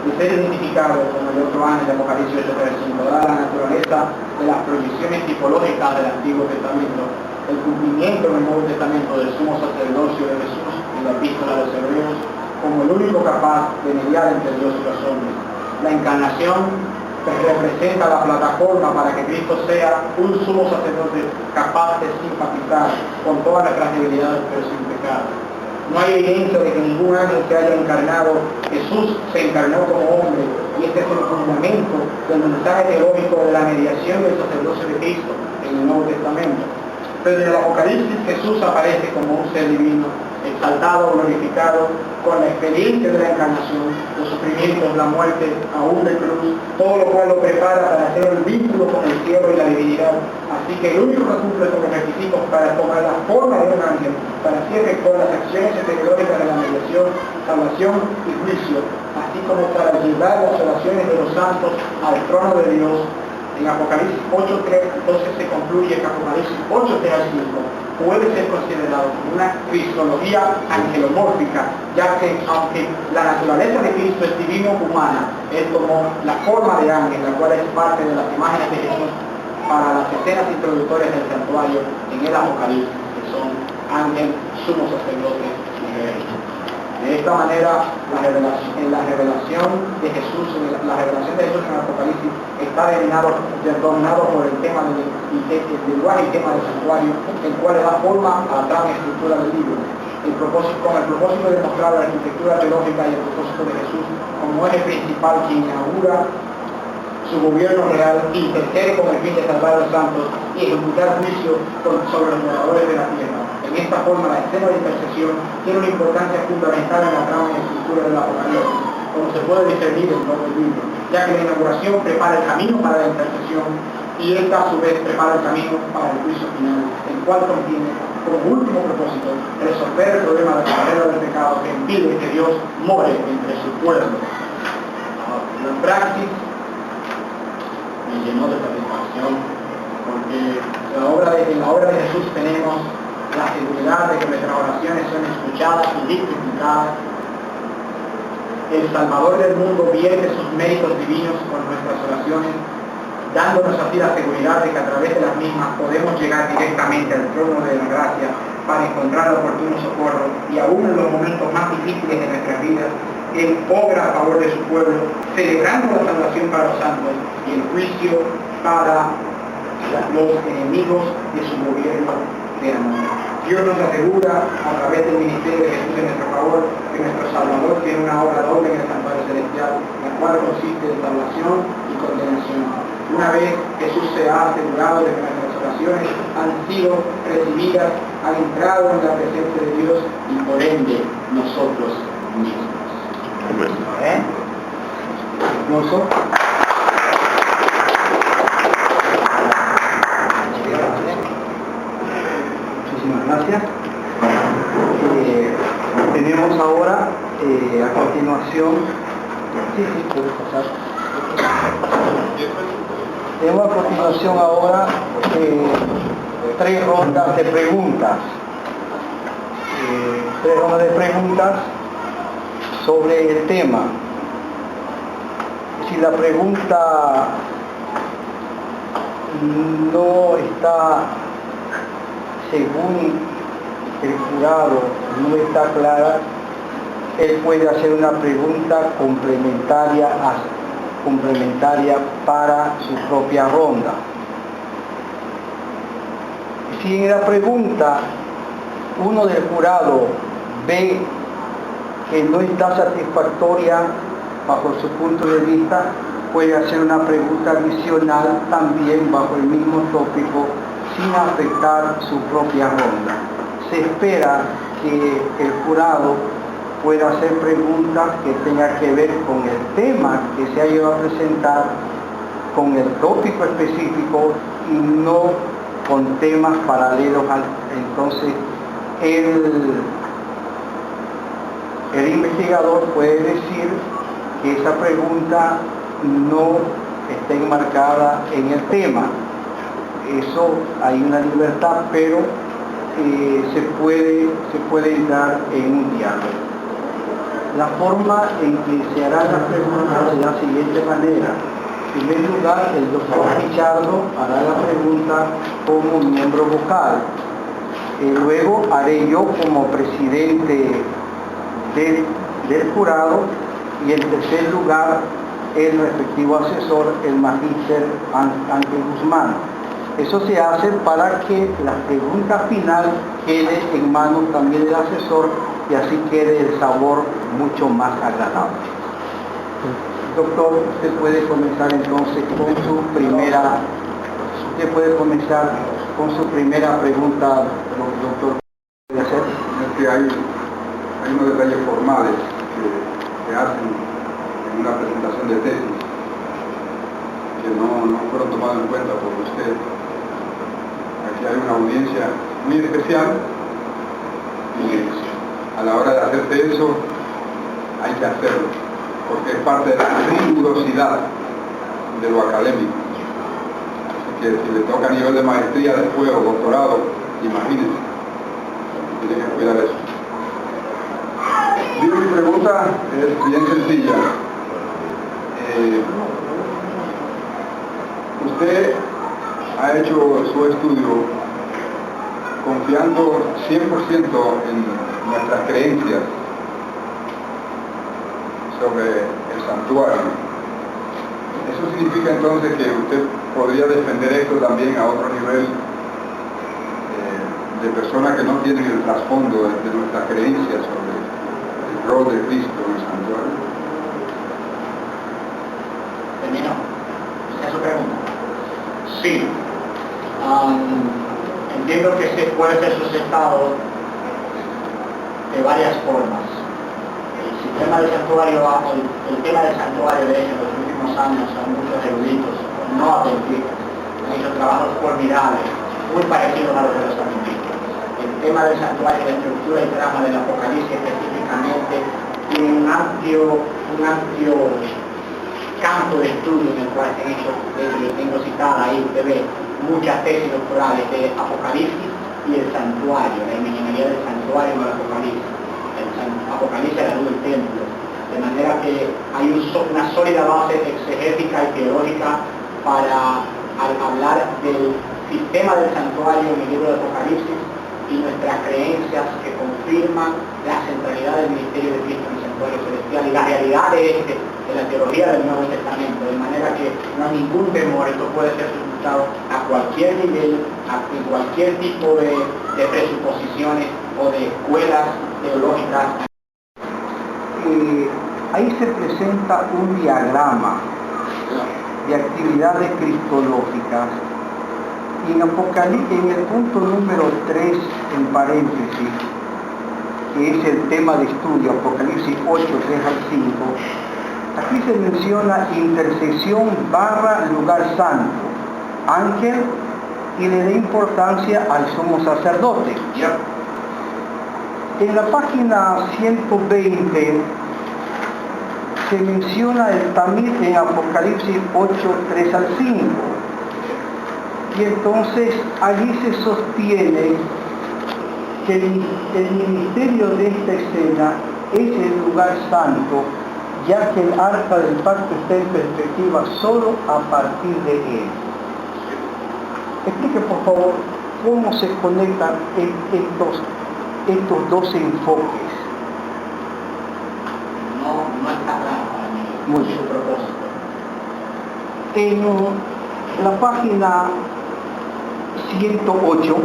de ser identificado como el otro ángel de Apocalipsis 8:5, dada la naturaleza de las prohibiciones tipológicas del Antiguo Testamento, el cumplimiento en el Nuevo Testamento del sumo sacerdocio de Jesús en la Epístola a los Hebreos como el único capaz de mediar entre Dios y los hombres. La encarnación representa la plataforma para que Cristo sea un sumo sacerdote capaz de simpatizar con todas nuestras debilidades pero sin pecado. No hay evidencia de que ningún ángel se haya encarnado. Jesús se encarnó como hombre y este es el fundamento del mensaje teológico de la mediación del sacerdocio de Cristo en el Nuevo Testamento. Pero en el Apocalipsis Jesús aparece como un ser divino, exaltado, glorificado, con la experiencia de la encarnación, los sufrimientos, la muerte, aún de cruz, todo lo cual lo prepara para hacer el vínculo con el cielo y la divinidad. Así que el único que cumple con los requisitos para tomar la forma de un ángel, para hacer con las acciones tecnológicas de la mediación, salvación y juicio, así como para llevar las oraciones de los santos al trono de Dios. En Apocalipsis 8:3, entonces se concluye que Apocalipsis 8:3-5 puede ser considerado como una cristología angelomórfica, ya que aunque la naturaleza de Cristo es divino-humana, él tomó la forma de ángel, la cual es parte de las imágenes de Jesús para las escenas introductorias del santuario en el Apocalipsis, que son ángel, sumo sacerdote y rey. De esta manera, la revelación de Jesús en el Apocalipsis está dominado por el tema del lenguaje y tema del santuario, el cual le da forma a la trama y estructura del libro. Con el propósito de mostrar la arquitectura teológica y el propósito de Jesús como eje principal que inaugura su gobierno real, intercede con el fin de salvar a los santos y ejecutar juicio sobre los moradores de la tierra. En esta forma, la escena de intercesión tiene una importancia fundamental en la trama y estructura del Apocalipsis, como se puede discernir en todo el libro, ya que la inauguración prepara el camino para la intercesión y esta a su vez prepara el camino para el juicio final, el cual contiene como último propósito resolver el problema de la barrera del pecado que impide que Dios more entre su pueblo. La praxis me llenó de satisfacción porque en la obra de Jesús tenemos la seguridad de que nuestras oraciones son escuchadas y dignificadas. El Salvador del mundo vierte sus méritos divinos con nuestras oraciones. dándonos así la seguridad de que a través de las mismas podemos llegar directamente al trono de la gracia para encontrar oportuno socorro, y aún en los momentos más difíciles de nuestras vidas, Él obra a favor de su pueblo, celebrando la salvación para los santos y el juicio para los enemigos de su gobierno de amor. Dios nos asegura a través del ministerio de Jesús en nuestro favor que nuestro Salvador tiene una obra doble en el santuario celestial, la cual consiste en salvación y condenación. Una vez Jesús se ha asegurado de que nuestras oraciones han sido recibidas, han entrado en la presencia de Dios y por ende nosotros mismos. Nosotros. Muchísimas gracias. Tenemos ahora a continuación, puedes pasar. Tenemos a continuación ahora 3 rondas de preguntas. 3 rondas de preguntas sobre el tema. Si la pregunta no está, según el jurado, no está clara, él puede hacer una pregunta complementaria para su propia ronda. Si en la pregunta uno del jurado ve que no está satisfactoria bajo su punto de vista, puede hacer una pregunta adicional también bajo el mismo tópico sin afectar su propia ronda. Se espera que el jurado pueda hacer preguntas que tengan que ver con el tema que se ha ido a presentar, con el tópico específico y no con temas paralelos. Entonces, el investigador puede decir que esa pregunta no está enmarcada en el tema. Eso hay una libertad, pero se puede entrar en un diálogo. La forma en que se hará la pregunta de la siguiente manera. En primer lugar, el doctor Pichardo hará la pregunta como miembro vocal. Luego haré yo como presidente del jurado, y en tercer lugar el respectivo asesor, el magíster Ángel Guzmán. Eso se hace para que la pregunta final quede en manos también del asesor y así quede el sabor mucho más agradable. Doctor, usted puede comenzar entonces con su primera pregunta, doctor. Es que hay unos detalles formales que hacen en una presentación de tesis que no fueron tomados en cuenta por usted. Aquí hay una audiencia muy especial y a la hora de hacerse eso hay que hacerlo, porque es parte de la rigurosidad de lo académico. Así que si le toca a nivel de maestría después o doctorado, imagínense, tiene que cuidar eso. Mi pregunta es bien sencilla. Usted ha hecho su estudio confiando 100% en nuestras creencias sobre el santuario. Eso significa entonces que usted podría defender esto también a otro nivel de personas que no tienen el trasfondo de nuestras creencias sobre el rol de Cristo en el santuario. ¿Terminó? ¿Esa es su pregunta? Sí. Entiendo que se puede ser sustentado de varias formas. El tema del santuario, de hecho, en los últimos años, a muchos eruditos no adventistas han hecho trabajos formidables, muy parecidos a los de los adventistas. El tema del santuario, la estructura y trama del Apocalipsis específicamente, tiene un amplio campo de estudio en el cual se han hecho, de hecho yo tengo citada ahí, usted ve muchas tesis doctorales de Apocalipsis y el santuario, la imaginería del santuario en el Apocalipsis. El Apocalipsis es la luz del templo, de manera que hay una sólida base exegética y teológica al hablar del sistema del santuario en el libro de Apocalipsis y nuestras creencias que confirman la centralidad del ministerio de Cristo en el santuario celestial y la realidad de la teología del Nuevo Testamento, de manera que no hay ningún temor, esto puede ser suscitado a cualquier nivel, en cualquier tipo de presuposiciones o de escuelas teológicas. Ahí se presenta un diagrama de actividades cristológicas y en el punto número 3 en paréntesis, que es el tema de estudio, Apocalipsis 8, 3 al 5, aquí se menciona intercesión / lugar santo, ángel, y le da importancia al sumo sacerdote. En la página 120 se menciona el tamid en Apocalipsis 8, 3 al 5. Y entonces allí se sostiene que el ministerio de esta escena es el lugar santo, ya que el arca del pacto está en perspectiva solo a partir de él. Explique por favor cómo se conectan estos dos enfoques. No está claro para mí Muy su propósito. En la página 108,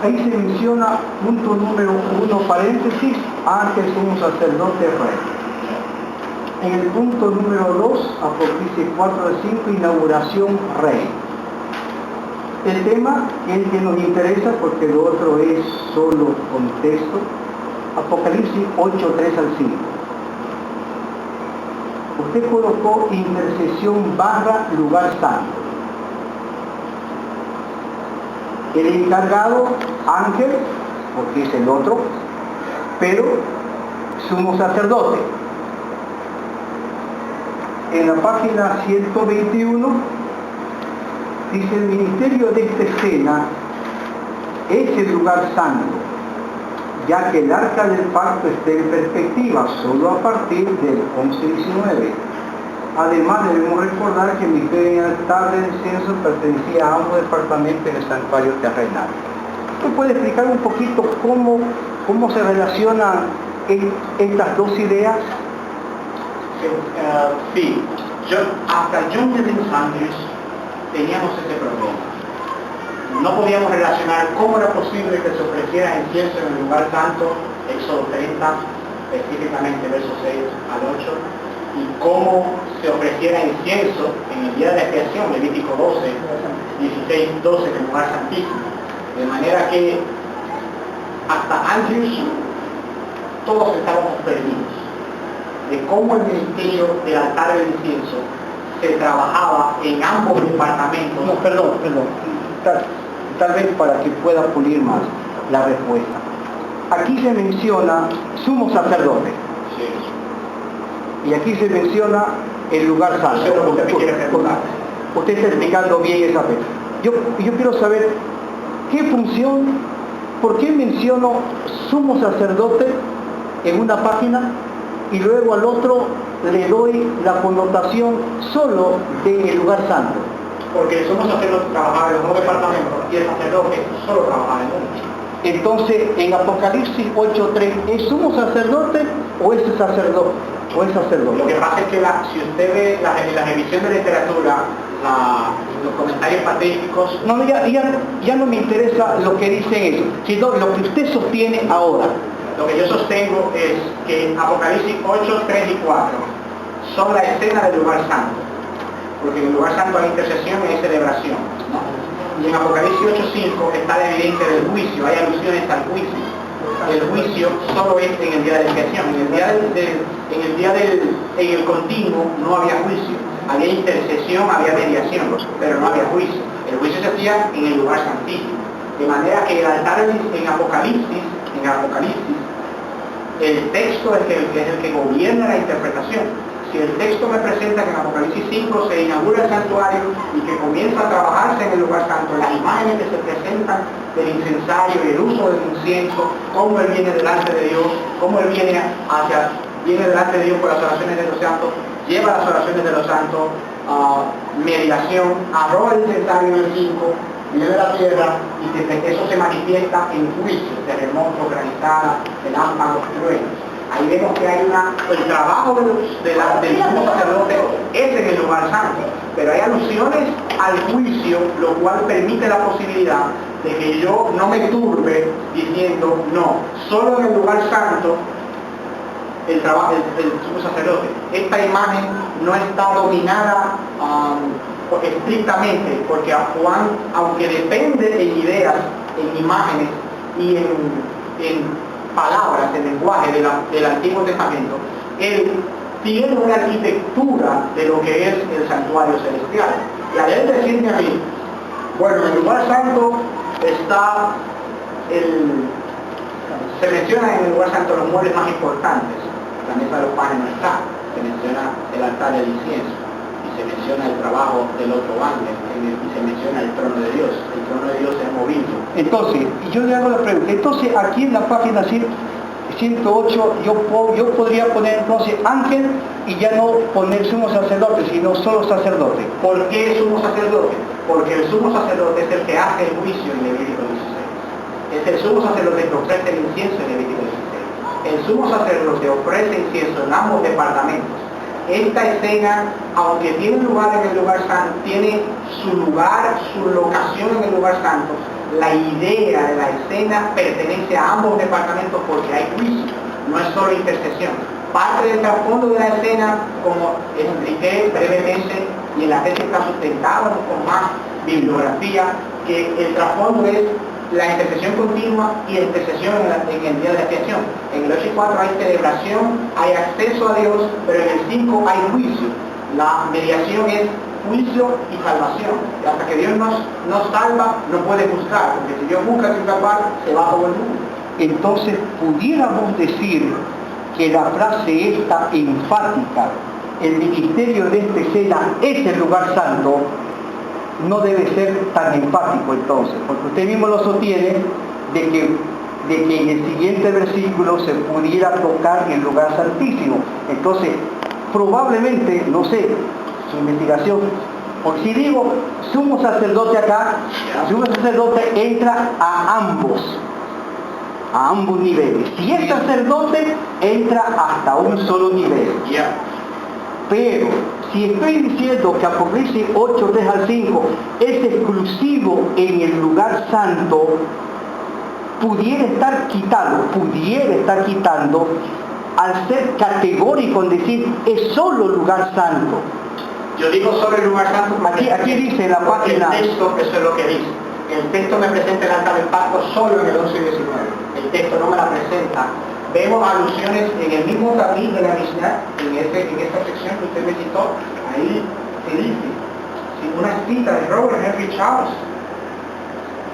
ahí se menciona punto número 1, paréntesis, ángel, sumo sacerdote, rey. En el punto número 2, Apocalipsis 4 al 5, inauguración, rey. El tema es el que nos interesa porque lo otro es solo contexto. Apocalipsis 8, 3 al 5. Usted colocó intercesión / lugar santo. El encargado, ángel, porque es el otro, pero sumo sacerdote. En la página 121 dice: el ministerio de esta escena es el lugar santo, ya que el arca del pacto está en perspectiva solo a partir del 11:19. Además, debemos recordar que el ministerio en el altar del incienso pertenecía a ambos departamentos en el santuario terrenal. ¿Usted puede explicar un poquito cómo se relacionan estas dos ideas? Sí, hasta John de Andrews teníamos ese problema. No podíamos relacionar cómo era posible que se ofreciera incienso en el lugar santo, Éxodo 30, específicamente versos 6 al 8, y cómo se ofreciera incienso en el día de la expiación, Levítico 12, 16, 12, en el lugar santísimo. De manera que hasta Andrews todos estábamos perdidos de cómo el ministerio del altar del incienso se trabajaba en ambos departamentos. No, perdón. Tal vez para que pueda pulir más la respuesta. Aquí se menciona sumo sacerdote. Sí. Y aquí se menciona el lugar santo. No sé lo que usted me quiere preguntar. Usted está explicando bien esa fe. Yo quiero saber qué función, por qué menciono sumo sacerdote en una página y luego al otro le doy la connotación solo del lugar santo. Porque el sumo sacerdote trabajaba en los dos departamentos y el sacerdote solo trabajaba en uno. Entonces, en Apocalipsis 8:3, ¿es sumo sacerdote o es sacerdote? Lo que pasa es que si usted ve la revisión de literatura, los comentarios patrísticos... No, ya no me interesa lo que dicen ellos, sino lo que usted sostiene ahora. Lo que yo sostengo es que Apocalipsis 8, 3 y 4 son la escena del lugar santo. Porque en el lugar santo hay intercesión y hay celebración, ¿no? Y en Apocalipsis 8:5 está la evidencia del juicio, hay alusiones al juicio. El juicio solo es en el día de la expiación. En el continuo no había juicio. Había intercesión, había mediación, pero no había juicio. El juicio se hacía en el lugar santísimo. De manera que el altar en Apocalipsis, el texto es el que gobierna la interpretación. Si el texto me presenta que en Apocalipsis 5 se inaugura el santuario y que comienza a trabajarse en el lugar santo, las imágenes que se presentan del incensario y el uso del incienso, cómo él viene delante de Dios, cómo él viene delante de Dios por las oraciones de los santos, lleva las oraciones de los santos, mediación, arroja el incensario en el 5, viene de la tierra y eso se manifiesta en juicio, terremotos, granizadas, relámpagos, truenos. Ahí vemos que hay el trabajo del sumo sacerdote es en el lugar santo, pero hay alusiones al juicio, lo cual permite la posibilidad de que yo no me turbe diciendo, no, solo en el lugar santo el sumo sacerdote. Esta imagen no está dominada estrictamente, porque a Juan, aunque depende en ideas, en imágenes y en palabras, en lenguaje del Antiguo Testamento, él tiene una arquitectura de lo que es el santuario celestial. Y al él decirme a mí, bueno, en el lugar santo está se menciona en el lugar santo los muebles más importantes. La mesa de los panes no está, se menciona el altar del incienso, y se menciona el trabajo del otro ángel, y se menciona el trono de Dios. El trono de Dios es movido. Entonces, yo le hago la pregunta, entonces aquí en la página 108 yo podría poner entonces ángel y ya no poner sumo sacerdote, sino solo sacerdote. ¿Por qué sumo sacerdote? Porque el sumo sacerdote es el que hace el juicio en Levítico 16. Es el sumo sacerdote que ofrece el incienso en Levítico 16. El sumo sacerdote ofrece incienso en ambos departamentos. Esta escena, aunque tiene lugar en el lugar santo, tiene su lugar, su locación en el lugar santo, la idea de la escena pertenece a ambos departamentos porque hay juicio, no es solo intercesión. Parte del trasfondo de la escena, como expliqué brevemente, y en la tesis está sustentado con más bibliografía, que el trasfondo es la intercesión continua y la intercesión en el día de la expiación. En el 8 y 4 hay celebración, hay acceso a Dios, pero en el 5 hay juicio. La mediación es juicio y salvación. Y hasta que Dios nos salva, no puede juzgar, porque si Dios busca sin salvar, se va todo el mundo. Entonces, pudiéramos decir que la frase esta enfática, el ministerio de esta escena es el lugar santo, no debe ser tan enfático entonces, porque usted mismo lo sostiene de que en el siguiente versículo se pudiera tocar el lugar santísimo. Entonces, probablemente, no sé, su investigación, porque si digo sumo sacerdote acá, sumo sacerdote entra a ambos niveles. Si es sacerdote, entra hasta un solo nivel. Pero si estoy diciendo que Apocalipsis 8, 3 al 5 es exclusivo en el lugar santo, pudiera estar quitando al ser categórico en decir es solo lugar santo. Yo digo solo el lugar santo. Aquí dice en la página. El texto, eso es lo que dice. El texto me presenta el altar del pacto solo en el 11 y 19. El texto no me la presenta. Vemos alusiones en el mismo tablín de la Mishnah, en esta sección que usted me citó, ahí se dice, una cita de Robert Henry Charles,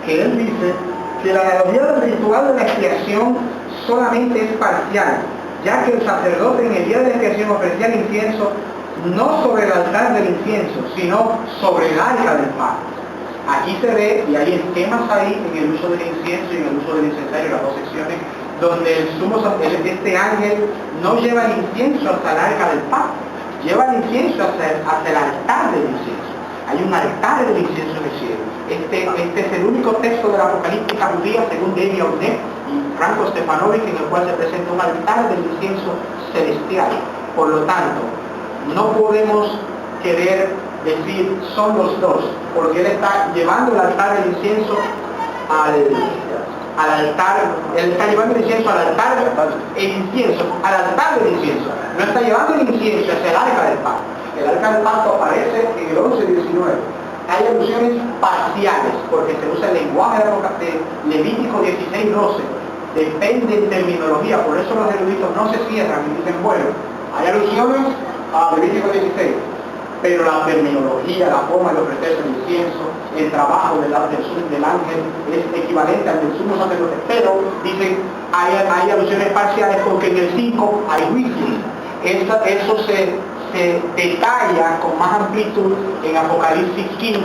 que él dice que la analogía del ritual de la expiación solamente es parcial, ya que el sacerdote en el día de la expiación ofrecía el incienso no sobre el altar del incienso, sino sobre el arca del pacto. Aquí se ve, y hay esquemas ahí en el uso del incienso y en el uso del incensario, las dos secciones, donde este ángel no lleva el incienso hasta el arca del pacto, lleva el incienso hasta el altar del incienso. Hay un altar del incienso en el cielo. Este es el único texto de la apocalíptica judía, según David Audet y Franco Stefanovic, en el cual se presenta un altar del incienso celestial. Por lo tanto, no podemos querer decir son los dos, porque él está llevando el altar del incienso al altar, él está llevando el incienso al altar, al altar del incienso. No está llevando el incienso hacia el arca del pacto. El arca del pacto aparece en el 11 y 19. Hay alusiones parciales, porque se usa el lenguaje de Levítico 16, 12. Depende de terminología, por eso los eruditos no se cierran y dicen, bueno, hay alusiones a Levítico 16. Pero la terminología, la forma de ofrecer el incienso, el trabajo del ángel es equivalente al del sumo sacerdote. Pero dicen, hay alusiones parciales porque en el 5 hay juicio. Eso se se detalla con más amplitud en Apocalipsis 15,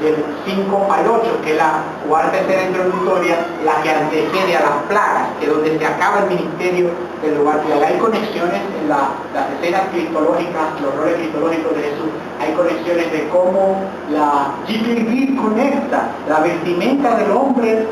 del 5 al 8, que es la cuarta escena introductoria, la que antecede a las plagas, que es donde se acaba el ministerio del lugar. Y hay conexiones en las escenas cristológicas, los roles cristológicos de Jesús. Hay conexiones de cómo la GPV conecta la vestimenta del hombre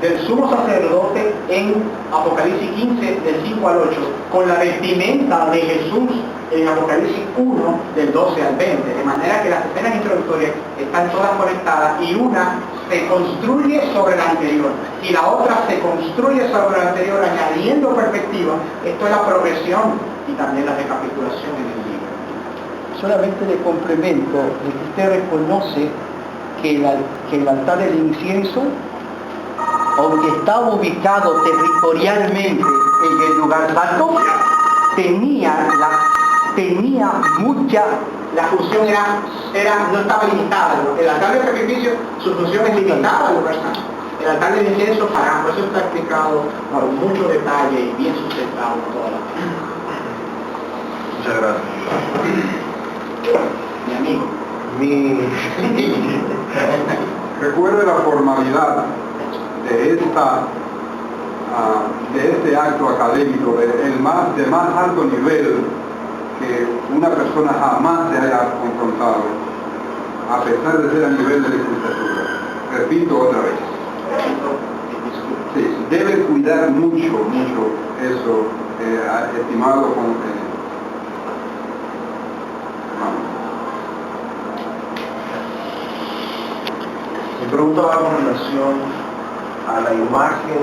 del sumo sacerdote en Apocalipsis 15 del 5 al 8 con la vestimenta de Jesús en Apocalipsis 1 del 12 al 20, de manera que las escenas introductorias están todas conectadas y una se construye sobre la anterior y la otra se construye sobre la anterior añadiendo perspectiva. Esto es la progresión y también la recapitulación en el libro. Solamente de complemento de que usted reconoce que el altar del incienso, aunque estaba ubicado territorialmente en el lugar santo, tenía mucha... La función no estaba limitada. El altar de sacrificio, su función es limitada al lugar santo. El altar del incienso, por eso está explicado con mucho detalle y bien sustentado en toda la Muchas gracias. Mi amigo. Recuerde la formalidad de este acto académico, de más alto nivel que una persona jamás se haya confrontado, a pesar de ser a nivel de licenciatura. Repito otra vez. Sí, debe cuidar mucho eso, estimado Mi pregunta va con relación a la imagen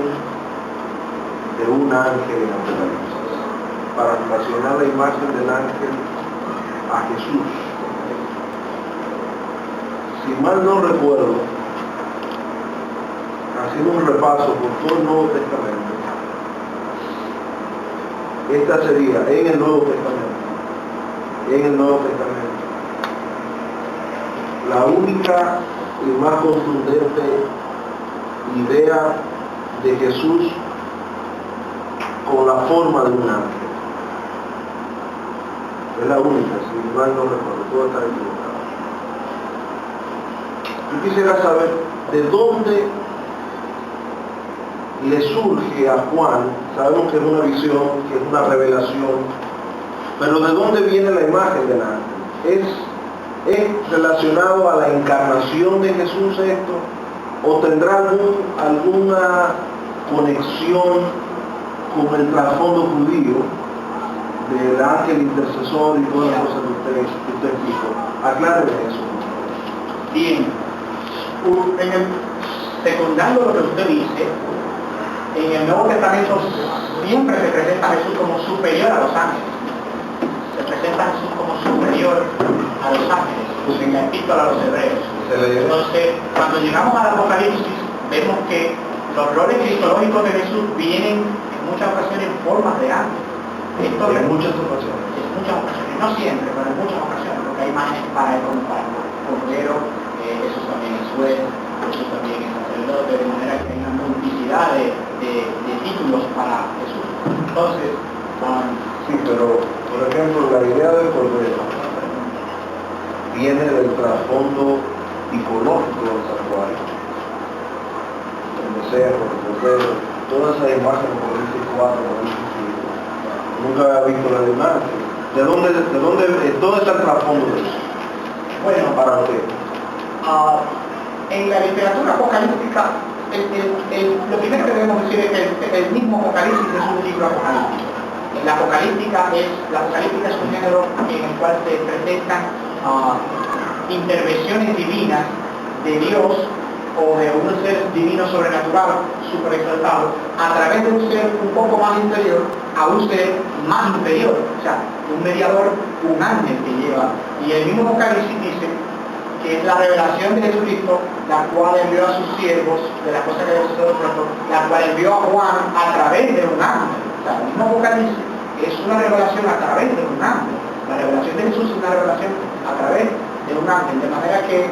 de un ángel en Apocalipsis, para relacionar la imagen del ángel a Jesús. Si mal no recuerdo, haciendo un repaso por todo el Nuevo Testamento, esta sería en el Nuevo Testamento, la única y más contundente idea de Jesús con la forma de un ángel. Es la única, si mal no recuerdo, todo está equivocado. Yo quisiera saber de dónde le surge a Juan, sabemos que es una visión, que es una revelación, pero ¿de dónde viene la imagen del ángel? ¿Es relacionado a la encarnación de Jesús esto? ¿O tendrá alguna conexión con el trasfondo judío del ángel intercesor y todas las cosas que usted explicó? Acláreme eso. Bien, secundando lo que usted dice, en el Nuevo Testamento siempre se presenta a Jesús como superior a los ángeles. Se presenta a Jesús como superior a los ángeles, en la epístola a los hebreos. Entonces, cuando llegamos al Apocalipsis, vemos que los roles cristológicos de Jesús vienen en muchas ocasiones en formas de ángeles. En muchas ocasiones. No siempre, pero en muchas ocasiones, porque hay imágenes para él como para el Cordero, eso también es juez, eso también es sacerdote, de manera que hay una multiplicidad de títulos para Jesús. Entonces, sí, pero por ejemplo, la idea del Cordero viene del trasfondo iconológico del santuario. El becerro, el cordero, todas esas imágenes, como dice 4, como dice 5. Nunca había visto la imagen. ¿De dónde está el trasfondo de eso? Bueno, para usted. En la literatura apocalíptica, lo primero que debemos decir es que el mismo Apocalipsis es un libro apocalíptico. La apocalíptica es un género en el cual se presentan intervenciones divinas de Dios o de un ser divino sobrenatural, super exaltado, a través de un ser un poco más inferior a un ser más inferior, o sea, un mediador, un ángel que lleva. Y el mismo Apocalipsis dice que es la revelación de Jesucristo, la cual envió a sus siervos, de las cosas que Dios hizo pronto, la cual envió a Juan a través de un ángel. O sea, el mismo Apocalipsis es una revelación a través de un ángel. La revelación de Jesús es una revelación a través de un ángel, de manera que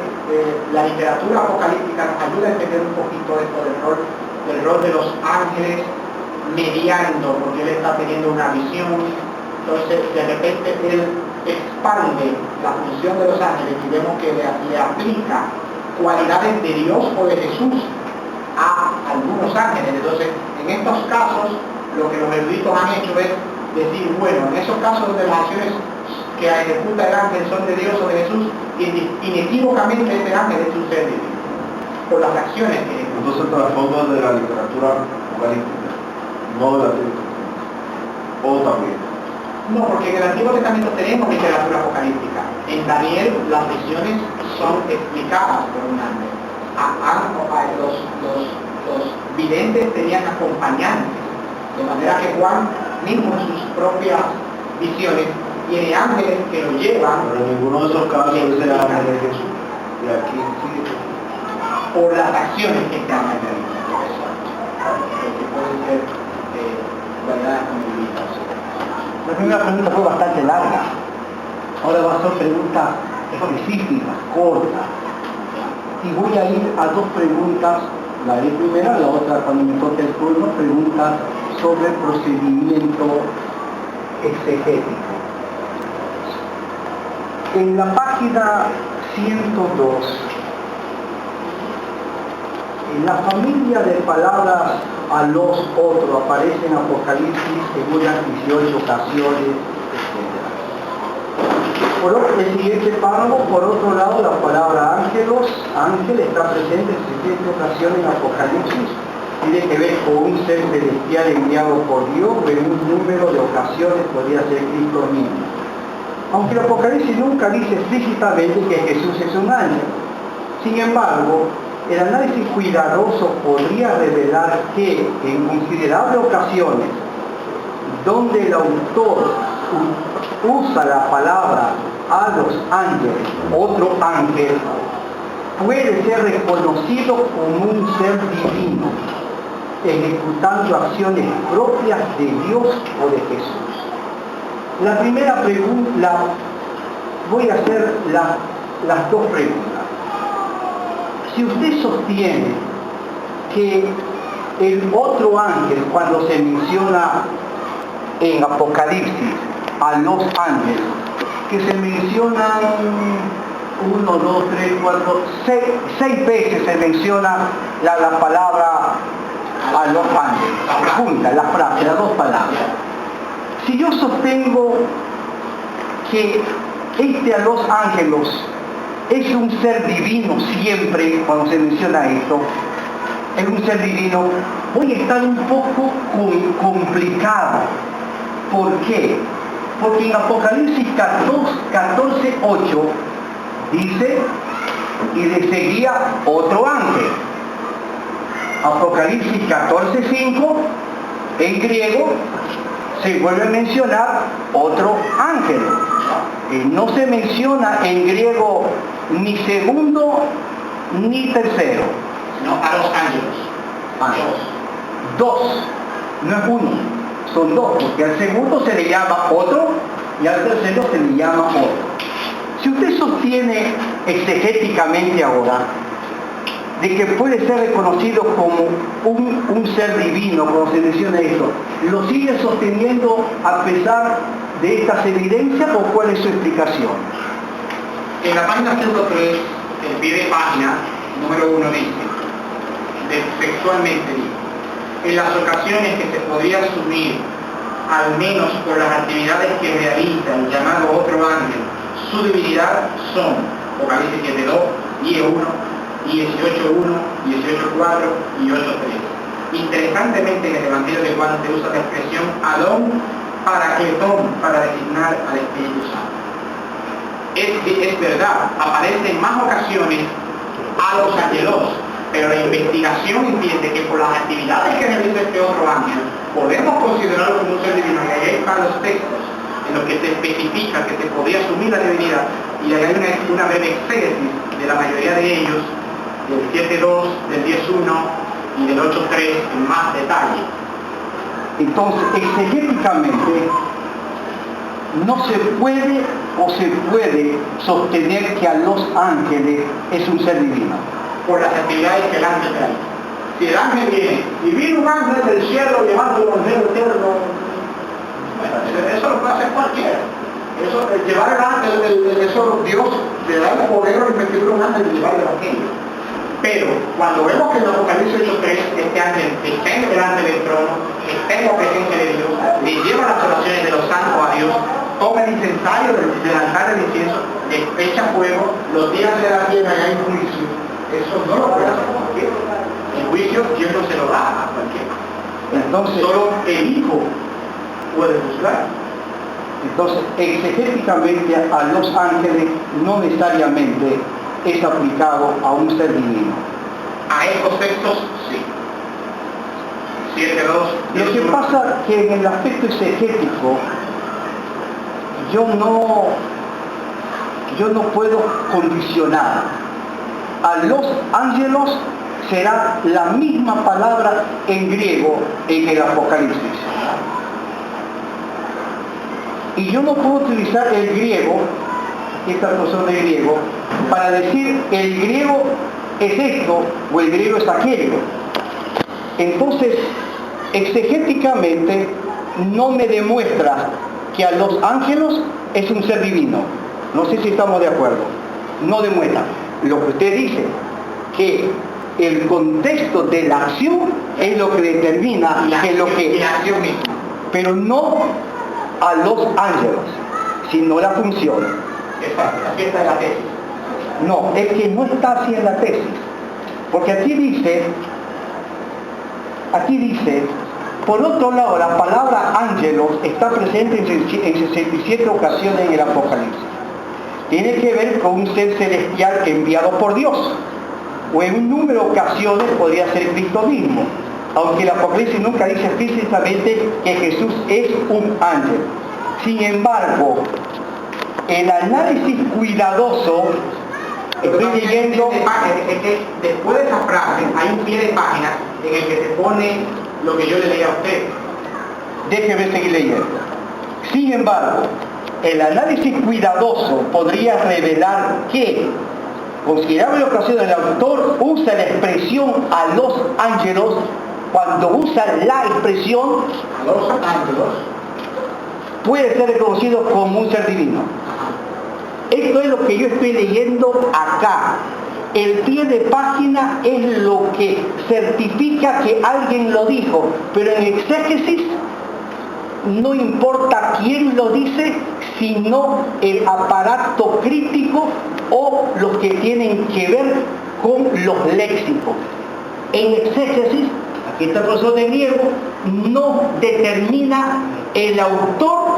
la literatura apocalíptica nos ayuda a entender un poquito esto del rol de los ángeles mediando, porque él está teniendo una visión. entonces de repente él expande la función de los ángeles y vemos que le aplica cualidades de Dios o de Jesús a algunos ángeles. Entonces, en estos casos, lo que los eruditos han hecho es decir, bueno, en esos casos donde las acciones que ejecuta el ángel son de Dios o de Jesús, inequívocamente este ángel es un ser divino, por las acciones que ejecuta. Entonces el trasfondo es de la literatura apocalíptica, no de la literatura. O también. No, porque en el Antiguo Testamento tenemos literatura apocalíptica. En Daniel las visiones son explicadas por un ángel. Los videntes tenían acompañantes, de manera que Juan mismo en sus propias visiones tiene ángeles que lo llevan. Pero en ninguno de esos casos ese ángel es Jesús. Y aquí sigue Jesús. Por las acciones que este ángel realiza. Que pueden ser cualidades convividas. La primera pregunta fue bastante larga. Ahora va a ser preguntas específicas, cortas. Y voy a ir a dos preguntas, la de primera, la otra cuando me toque el turno, preguntas sobre el procedimiento exegético. En la página 102, en la familia de palabras a los otros aparece en Apocalipsis en unas 18 ocasiones, etc. Por el siguiente párrafo, por otro lado, la palabra ángel está presente en 7 ocasiones en Apocalipsis. Tiene que ver con un ser celestial enviado por Dios, en un número de ocasiones podría ser Cristo mismo. Aunque el Apocalipsis nunca dice explícitamente que Jesús es un ángel. Sin embargo, el análisis cuidadoso podría revelar que en considerables ocasiones donde el autor usa la palabra a los ángeles, otro ángel, puede ser reconocido como un ser divino, ejecutando acciones propias de Dios o de Jesús. La primera pregunta, voy a hacer las dos preguntas. Si usted sostiene que el otro ángel, cuando se menciona en Apocalipsis a los ángeles, que se mencionan 1, 2, 3, 4, 6 veces se menciona la palabra a los ángeles, junta, la frase, las dos palabras. Si yo sostengo que a los ángeles es un ser divino siempre, cuando se menciona esto, es un ser divino, voy a estar un poco complicado. ¿Por qué? Porque en Apocalipsis 14:8 dice, y le seguía otro ángel. Apocalipsis 14:5, en griego, se vuelve a mencionar otro ángel. No se menciona en griego ni segundo ni tercero. No, a los ángeles. Dos. No es uno, son dos, porque al segundo se le llama otro y al tercero se le llama otro. Si usted sostiene exegéticamente ahora de que puede ser reconocido como un ser divino, como se menciona esto, ¿lo sigue sosteniendo a pesar de estas evidencias o cuál es su explicación? En la página 103, el pie de página, número 1 dice, textualmente dice, en las ocasiones que se podría asumir, al menos por las actividades que realiza el llamado otro ángel, su divinidad son Apocalipsis 7:2, 10:1, 18:1, 18:4 y 8:3. Interesantemente, en el Evangelio de Juan se usa la expresión Adón Paracletón para designar al Espíritu Santo. Es verdad, aparece en más ocasiones a los angelos, pero la investigación entiende que por las actividades que realiza este otro ángel, podemos considerarlo como un ser divino. Y ahí están los textos en los que se especifica que se podría asumir la divinidad, y ahí hay una breve exégesis de la mayoría de ellos, del 7:2, del 10:1 y del 8:3 en más detalle. Entonces, exegéticamente, no se puede o se puede sostener que a los ángeles es un ser divino. Por las actividades que el ángel trae. Si el ángel viene y vino un ángel del cielo llevando el evangelio eterno, Eso lo puede hacer cualquiera. Eso, llevar eso Dios le da el poder a investigar un ángel de llevar el evangelio. Pero cuando vemos que en Apocalipsis 8:3 este ángel está delante del trono, está en la presencia de Dios, le lleva las oraciones de los santos a Dios, toma el incensario del altar del incienso, le echa fuego, los días de la tierra y hay juicio, eso no lo puede hacer cualquiera. El juicio Dios no se lo da a cualquiera. Entonces, solo el Hijo puede juzgar. Entonces, exegéticamente a los ángeles no necesariamente es aplicado a un ser divino. A estos textos, sí. 7:2. Lo que pasa que en el aspecto exegético, yo no puedo condicionar. A los ángelos será la misma palabra en griego en el Apocalipsis. Y yo no puedo utilizar el griego, esta persona de griego, para decir el griego es esto o el griego es aquello. Entonces, exegéticamente no me demuestra que a los ángeles es un ser divino. No sé si estamos de acuerdo. No demuestra. Lo que usted dice, que el contexto de la acción es lo que determina que lo que... la acción misma. Pero no a los ángeles, sino la función. Exacto, aquí está la tesis. No, es que no está así en la tesis. Porque aquí dice, por otro lado, la palabra ángelos está presente en 67 ocasiones en el Apocalipsis. Tiene que ver con un ser celestial enviado por Dios. O en un número de ocasiones podría ser Cristo mismo. Aunque el Apocalipsis nunca dice explícitamente que Jesús es un ángel. Sin embargo, el análisis cuidadoso, estoy leyendo... Es que después de esa frase hay un pie de página en el que se pone lo que yo le leí a usted. Déjeme seguir leyendo. Sin embargo, el análisis cuidadoso podría revelar que, considerable ocasión, el autor usa la expresión a los ángeles cuando usa la expresión A los ángeles. puede ser reconocido como un ser divino. Esto es lo que yo estoy leyendo acá. El pie de página es lo que certifica que alguien lo dijo, pero en exégesis no importa quién lo dice, sino el aparato crítico o los que tienen que ver con los léxicos. En exégesis, aquí está el profesor de griego, no determina el autor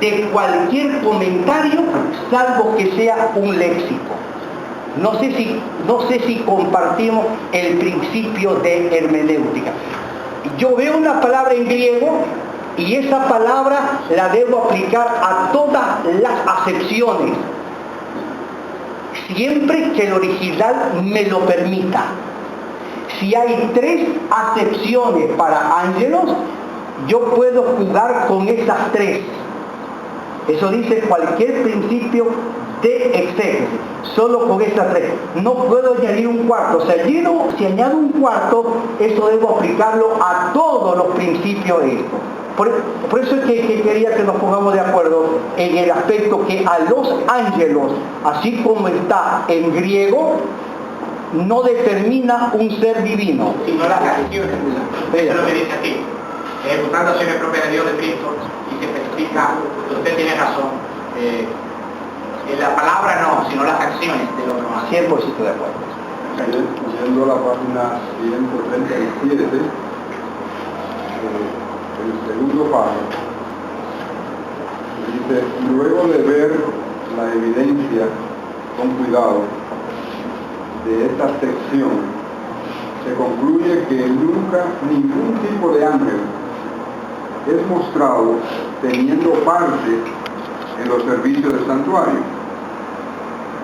de cualquier comentario, salvo que sea un léxico. No sé si compartimos el principio de hermenéutica. Yo veo una palabra en griego y esa palabra la debo aplicar a todas las acepciones, siempre que el original me lo permita. Si hay 3 acepciones para ángelos, yo puedo jugar con esas 3. Eso dice cualquier principio de exégesis, solo con esas 3. No puedo añadir un cuarto. Si añado un cuarto, eso debo aplicarlo a todos los principios de esto. Por eso es que quería que nos pongamos de acuerdo en el aspecto que a los ángelos, así como está en griego, no determina un ser divino. Sino las acciones. Eso es lo que dice aquí. Ejecutando acciones propias de Dios de Cristo, y se especifica, usted tiene razón. La palabra no, sino las acciones del otro más. 100% de acuerdo. Yendo a la página 137, el segundo párrafo, dice: luego de ver la evidencia con cuidado de esta sección, se concluye que nunca ningún tipo de ángel es mostrado teniendo parte en los servicios del santuario,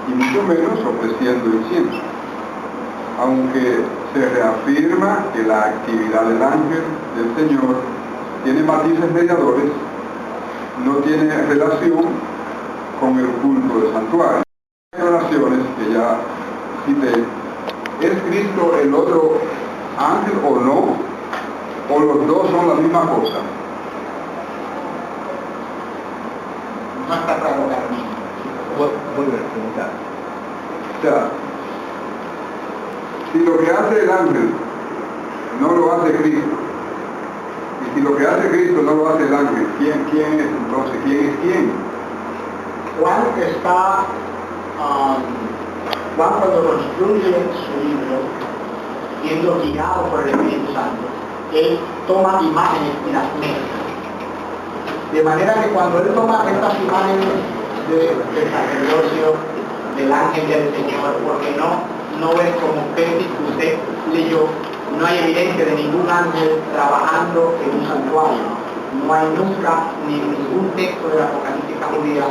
y mucho menos ofreciendo incienso, aunque se reafirma que la actividad del ángel del Señor tiene matices mediadores, no tiene relación con el culto del santuario. Declaraciones que ya cité: ¿es Cristo el otro ángel o no? ¿O los dos son la misma cosa? no está claro para mí. Vuelve a preguntar. O sea, si lo que hace el ángel no lo hace Cristo, y si lo que hace Cristo no lo hace el ángel, ¿quién es entonces? ¿Quién es quién? Juan cuando construye su libro, siendo guiado por el Espíritu Santo, él toma imágenes y las mezcla. De manera que cuando él toma estas imágenes del sacerdocio, del ángel del Señor, porque no es como usted leyó, no hay evidencia de ningún ángel trabajando en un santuario. No hay nunca ni en ningún texto de la Apocalíptica judía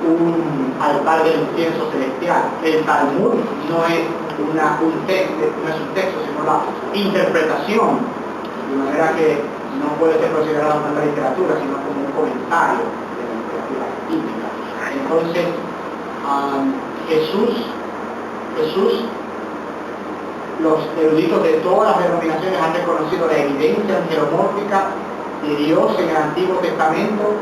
un altar del incienso celestial. El Talmud no es un texto, sino la interpretación, de manera que no puede ser considerada una literatura, sino como un comentario de la literatura bíblica. Entonces, Jesús, los eruditos de todas las denominaciones han reconocido la evidencia angelomórfica de Dios en el Antiguo Testamento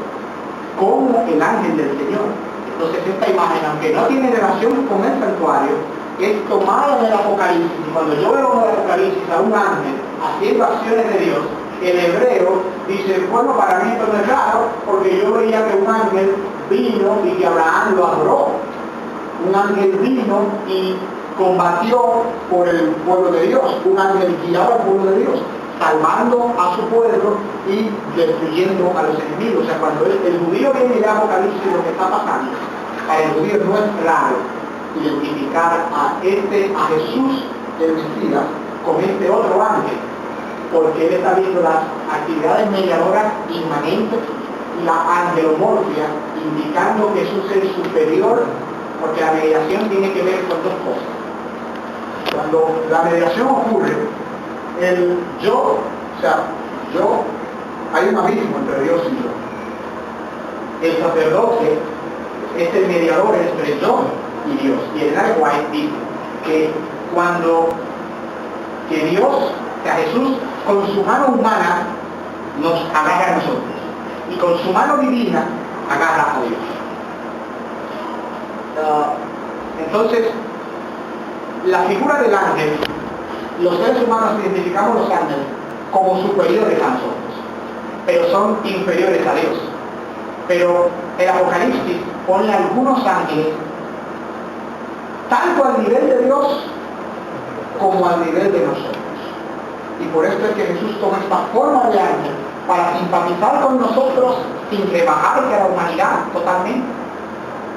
como el ángel del Señor. Entonces esta imagen, aunque no tiene relación con el santuario, es tomada del Apocalipsis. Y cuando yo veo en el Apocalipsis a un ángel haciendo acciones de Dios, el hebreo dice, bueno, para mí esto no es raro, porque yo veía que un ángel vino y que Abraham lo adoró. Un ángel vino y combatió por el pueblo de Dios. Un ángel guiaba al pueblo de Dios, salvando a su pueblo y destruyendo a los enemigos. O sea, cuando el judío viene y ve Apocalipsis lo que está pasando, para el judío no es raro identificar a Jesús el Mesías con este otro ángel, porque él está viendo las actividades mediadoras inmanentes y la angelomorfia, indicando que Jesús es superior, porque la mediación tiene que ver con dos cosas. Cuando la mediación ocurre, hay un abismo entre Dios y yo. El sacerdote es el mediador entre yo y Dios. Y el Ellen White dice que Dios, o sea, Jesús, con su mano humana nos agarra a nosotros, y con su mano divina agarra a Dios. Entonces, la figura del ángel, los seres humanos identificamos los ángeles como superiores a nosotros, pero son inferiores a Dios. Pero el Apocalipsis pone a algunos ángeles tanto al nivel de Dios como al nivel de nosotros. Y por esto es que Jesús toma esta forma de ángel para simpatizar con nosotros sin rebajarse a la humanidad totalmente.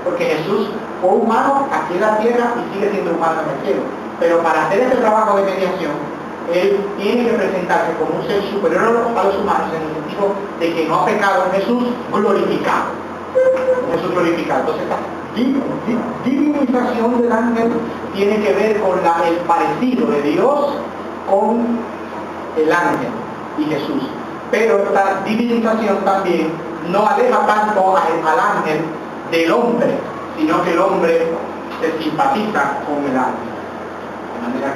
Porque Jesús fue humano aquí en la tierra y sigue siendo humano en el cielo. Pero para hacer este trabajo de mediación, Él tiene que presentarse como un ser superior a los humanos, en el sentido de que no ha pecado. Jesús glorificado. Jesús glorificado. Entonces esta divinización del ángel tiene que ver con el parecido de Dios con el ángel y Jesús. Pero esta divinización también no aleja tanto al ángel del hombre, sino que el hombre se simpatiza con el ángel. De manera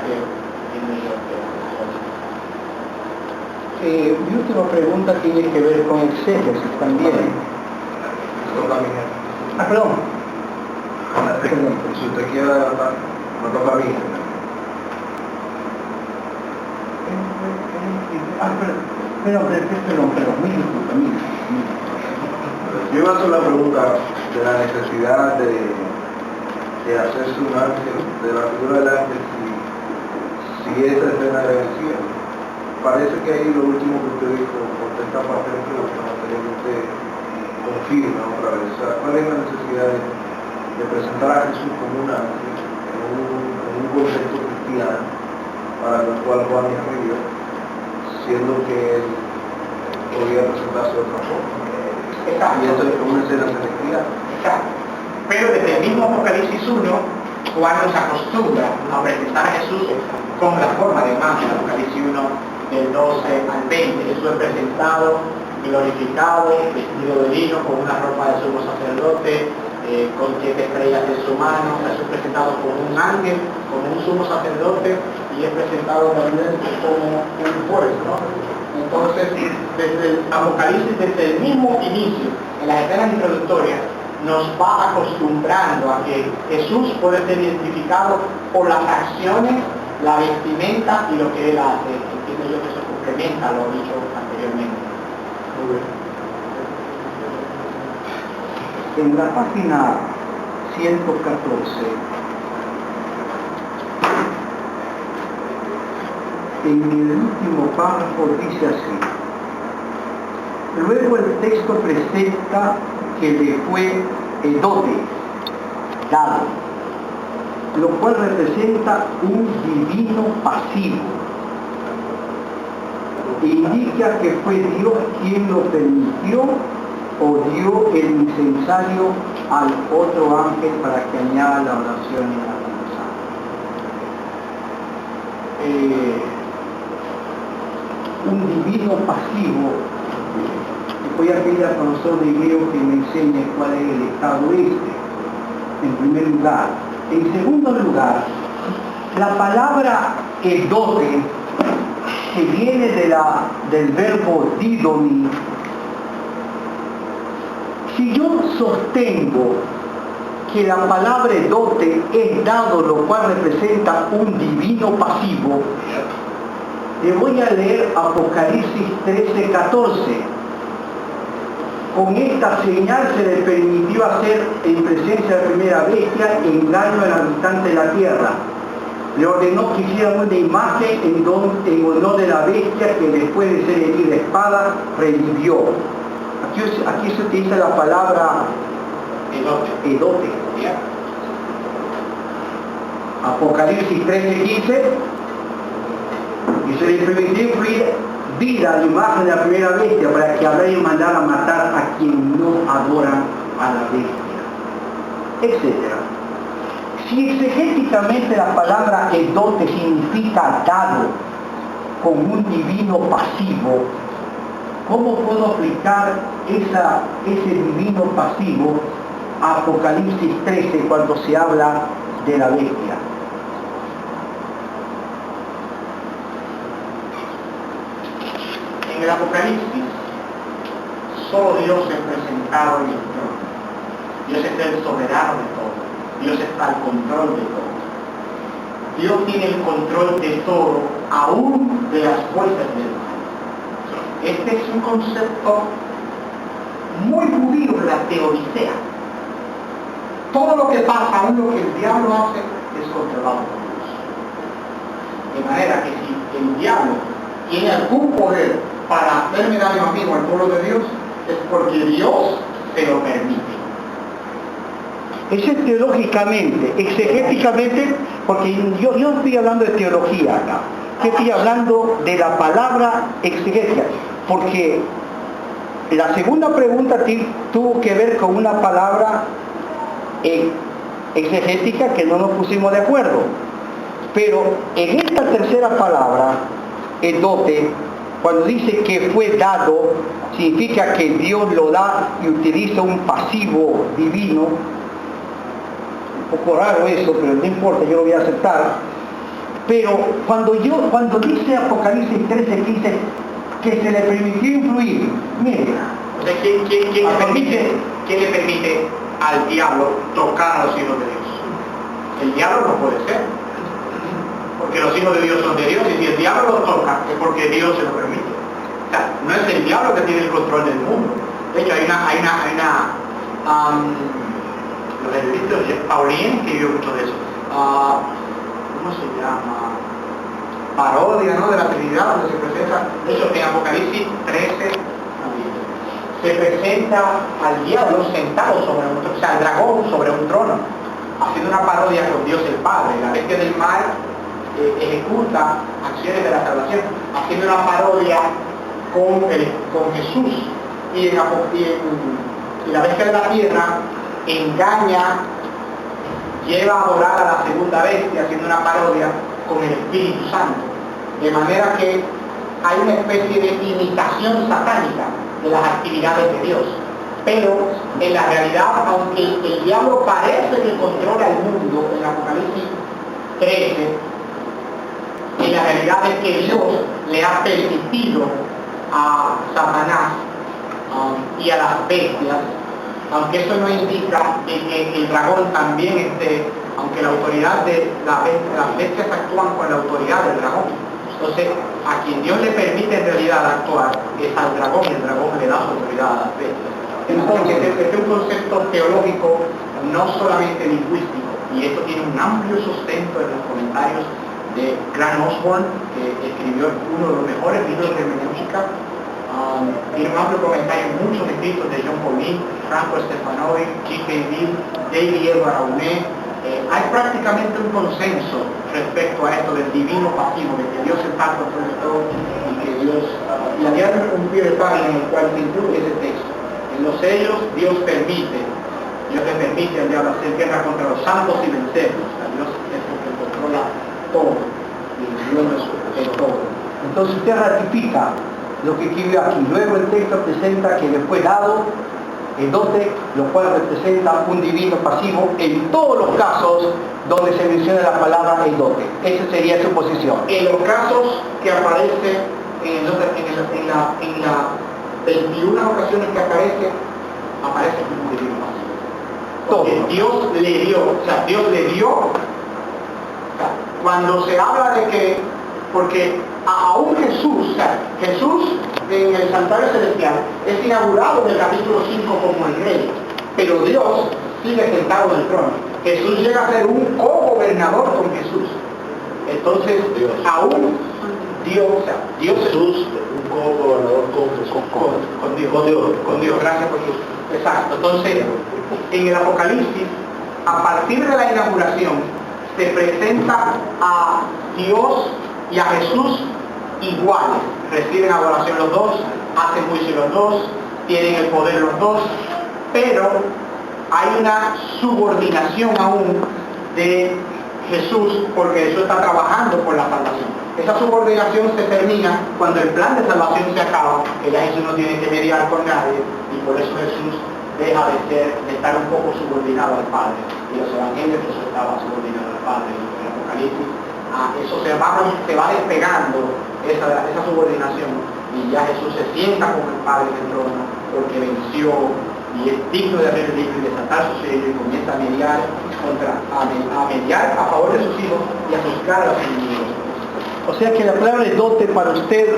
que mi última pregunta tiene que ver con exégesis también. Perdón. Si usted quiere adelantar, no toca a mí. Perdón, muy disculpa, mira. Yo iba a hacer la pregunta de la necesidad de hacerse un ángel, de la figura del ángel, si esa escena era el cielo. Parece que ahí lo último que usted dijo contesta parte de lo que materialmente confirma otra vez. O sea, ¿cuál es la necesidad de presentar a Jesús como un ángel en un concepto cristiano para el cual Juan escribió, siendo que él podía presentarse de otra forma? Y esto es una escena celestial. Pero desde el mismo Apocalipsis 1, Juan nos acostumbra a presentar a Jesús con la forma de un ángel. Apocalipsis 1, del 12 al 20, Jesús es presentado, glorificado, vestido de lino, con una ropa de sumo sacerdote, con 7 estrellas en su mano. Jesús es presentado como un ángel, como un sumo sacerdote, y es presentado también como un juez, ¿no? Entonces, desde el Apocalipsis, desde el mismo inicio, en las escenas introductorias, nos va acostumbrando a que Jesús puede ser identificado por las acciones, la vestimenta y lo que Él hace. Entiendo yo que eso complementa lo dicho anteriormente. En la página 114, en el último párrafo dice así: luego el texto presenta que le fue el dote dado, lo cual representa un divino pasivo. Indica que fue Dios quien lo permitió o dio el incensario al otro ángel para que añada la oración en la un divino pasivo. Voy a pedir al profesor de griego que me enseñe cuál es el estado en primer lugar. En segundo lugar, la palabra edote, que viene del verbo didomi. Si yo sostengo que la palabra edote es dado, lo cual representa un divino pasivo, le voy a leer Apocalipsis 13:14. Con esta señal se le permitió hacer en presencia de la primera bestia engaño al habitante de la tierra. Le ordenó que hiciera una imagen en honor de la bestia que después de ser herida de espada revivió. Aquí se utiliza la palabra edote. Apocalipsis 13:15. Y se le permitió influir vida a la imagen de la primera bestia para que habrá de mandar a matar a quien no adoran a la bestia, etc. Si exegéticamente la palabra edote significa dado con un divino pasivo, ¿cómo puedo aplicar ese divino pasivo a Apocalipsis 13 cuando se habla de la bestia? En el Apocalipsis, solo Dios es presentado en el trono. Dios es el soberano de todo. Dios está al control de todo. Dios tiene el control de todo, aún de las fuerzas del mal. Este es un concepto muy judío de la teodicea. Todo lo que pasa, aún lo que el diablo hace, es controlado por Dios. De manera que si el diablo tiene algún poder para hacerme daño a mí o al pueblo de Dios, es porque Dios se lo permite. Eso es teológicamente, exegéticamente, porque yo no estoy hablando de teología acá, yo estoy hablando de la palabra exegética, porque la segunda pregunta tuvo que ver con una palabra exegética que no nos pusimos de acuerdo, pero en esta tercera palabra, edote, cuando dice que fue dado, significa que Dios lo da y utiliza un pasivo divino. Un poco raro eso, pero no importa, yo lo voy a aceptar. Pero cuando dice Apocalipsis 13:15 que se le permitió influir, mire, O sea, ¿quién le permite al diablo tocar a los hijos de Dios? El diablo no puede ser, porque los hijos de Dios son de Dios, y si el diablo los toca es porque Dios se lo permite. O sea, no es el diablo que tiene el control del mundo. De hecho, los eruditos Paulín escribió mucho de eso. ¿Cómo se llama? Parodia, ¿no?, de la Trinidad, donde se presenta. De hecho, en Apocalipsis 13 se presenta al diablo sentado sobre un trono, o sea, el dragón sobre un trono, haciendo una parodia con Dios el Padre. La bestia del mal ejecuta acciones de la salvación, haciendo una parodia con Jesús. Y la bestia de la tierra engaña, lleva a adorar a la segunda bestia, haciendo una parodia con el Espíritu Santo. De manera que hay una especie de imitación satánica de las actividades de Dios. Pero en la realidad, aunque el diablo parece que controla el mundo en Apocalipsis 13, en la realidad es que Dios le ha permitido a Satanás y a las bestias Aunque eso no indica que el dragón también esté, aunque la autoridad de las bestias actúan con la autoridad del dragón. Entonces, a quien Dios le permite en realidad actuar es al dragón, y el dragón le da su autoridad a las bestias. Entonces, este es un concepto teológico, no solamente lingüístico, y esto tiene un amplio sustento en los comentarios de Grant Osborne, que escribió uno de los mejores libros de hermenéutica. Tiene un amplio comentario en muchos escritos de John Paulin, Franco Stefanovic, G.K. Bill, David Edward Aunet. Hay prácticamente un consenso respecto a esto del divino pasivo, de que Dios está al control de todo y que Dios... y había un pie de página en el cual se incluye ese texto. En los sellos Dios le permite al diablo hacer guerra contra los santos y vencerlos. O sea, Dios es el que controla todo y Dios es todo. Entonces usted ratifica lo que escribió aquí. Luego el texto presenta que le fue dado el dote, lo cual representa un divino pasivo en todos los casos donde se menciona la palabra el dote. Esa sería su posición. En los casos que aparece en las 21 ocasiones que aparece como un divino pasivo. Porque Dios le dio, cuando se habla de que, porque aún Jesús en el santuario celestial es inaugurado en el capítulo 5 como el rey, pero Dios sigue sentado en el trono. Jesús llega a ser un co-gobernador con Jesús. Entonces, aún Dios, Jesús, un co-gobernador con Dios, gracias por Dios. Exacto. Entonces, en el Apocalipsis, a partir de la inauguración, se presenta a Dios y a Jesús iguales. Reciben adoración los dos, hacen juicio los dos, tienen el poder los dos, pero hay una subordinación aún de Jesús, porque Jesús está trabajando por la salvación. Esa subordinación se termina cuando el plan de salvación se acaba, que ya Jesús no tiene que mediar con nadie, y por eso Jesús deja de estar un poco subordinado al Padre. Y los evangelios Jesús estaba subordinado al Padre, y en el Apocalipsis eso se va despegando esa subordinación, y ya Jesús se sienta con el Padre en el trono porque venció y es digno de abrir el libro y desatar su sello, y comienza a mediar a favor de sus hijos y a juzgar a los enemigos. O sea que la palabra de dote para usted,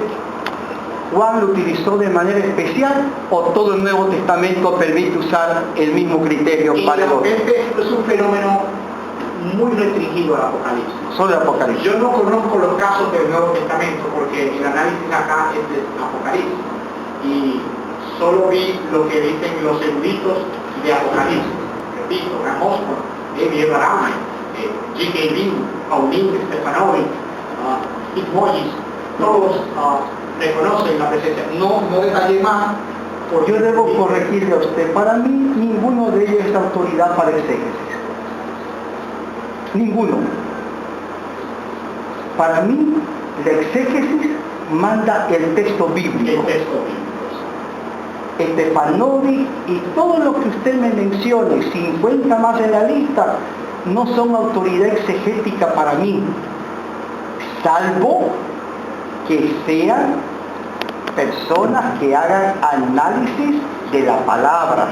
Juan lo utilizó de manera especial, o todo el Nuevo Testamento permite usar el mismo criterio para el dote. Este es un fenómeno muy restringido al Apocalipsis. Solo el Apocalipsis. Yo no conozco los casos del Nuevo Testamento porque el análisis acá es del Apocalipsis, y solo vi lo que dicen los eruditos de Apocalipsis. Repito, Grant Osborne, David Edward Aunet, G.K. Bill, Paulin, Stefanovic, Itmogis, todos reconocen la presencia. No detallé más. Yo debo corregirle a usted. Para mí, ninguno de ellos es autoridad para exégesis. Ninguno. Para mí, la exégesis manda el texto bíblico. Stefanovic y todo lo que usted me mencione, 50 más en la lista, no son autoridad exegética para mí, salvo que sean personas que hagan análisis de la palabra.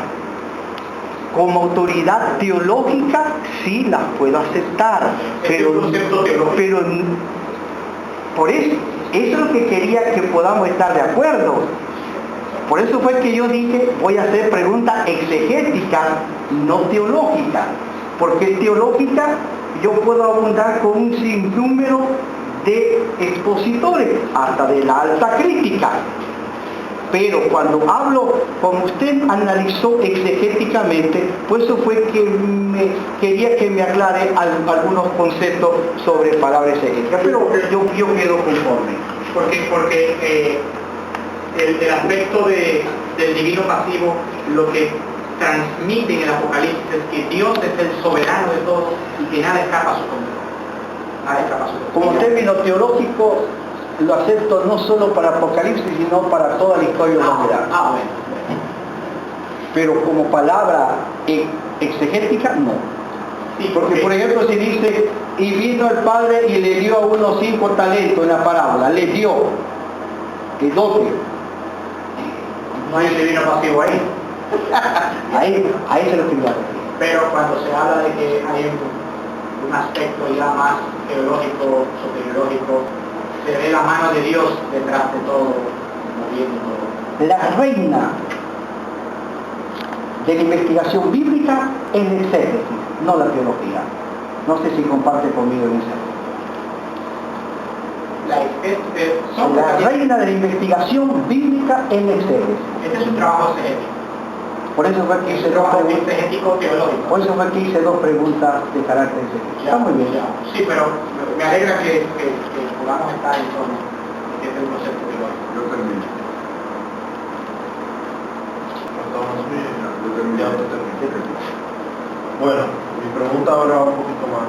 Como autoridad teológica sí las puedo aceptar, pero por eso es lo que quería que podamos estar de acuerdo. Por eso fue que yo dije, voy a hacer preguntas exegéticas, no teológicas, porque teológica yo puedo abundar con un sinnúmero de expositores, hasta de la alta crítica. Pero cuando hablo, como usted analizó exegéticamente, pues eso fue que quería que me aclare algunos conceptos sobre palabras exegéticas, pero yo quedo conforme. Porque el aspecto del divino pasivo, lo que transmite en el Apocalipsis es que Dios es el soberano de todo y que nada escapa a su control. Como término teológico, lo acepto no solo para Apocalipsis, sino para toda la historia humanidad. Bueno. Pero como palabra exegética, no. Sí, porque, por ejemplo, si dice, y vino el Padre y le dio a unos 5 talentos en la parábola, le dio el dote. No hay un divino pasivo ahí. Ahí se lo quería decir. Pero cuando se habla de que hay un aspecto ya más teológico, soteriológico, se ve la mano de Dios detrás de todo, moviendo todo. La reina de la investigación bíblica es la exégesis, no la teología. No sé si comparte conmigo en ese. La reina de la investigación bíblica es la exégesis. Este es un trabajo exegético. Por eso fue que hice dos preguntas. Exegético teológico. Por eso fue que hice dos preguntas de carácter exegético. Está muy bien. Sí, pero me alegra que podamos estar en torno a este concepto teológico. Yo termino. Ya usted terminó. Bueno, mi pregunta ahora va un poquito más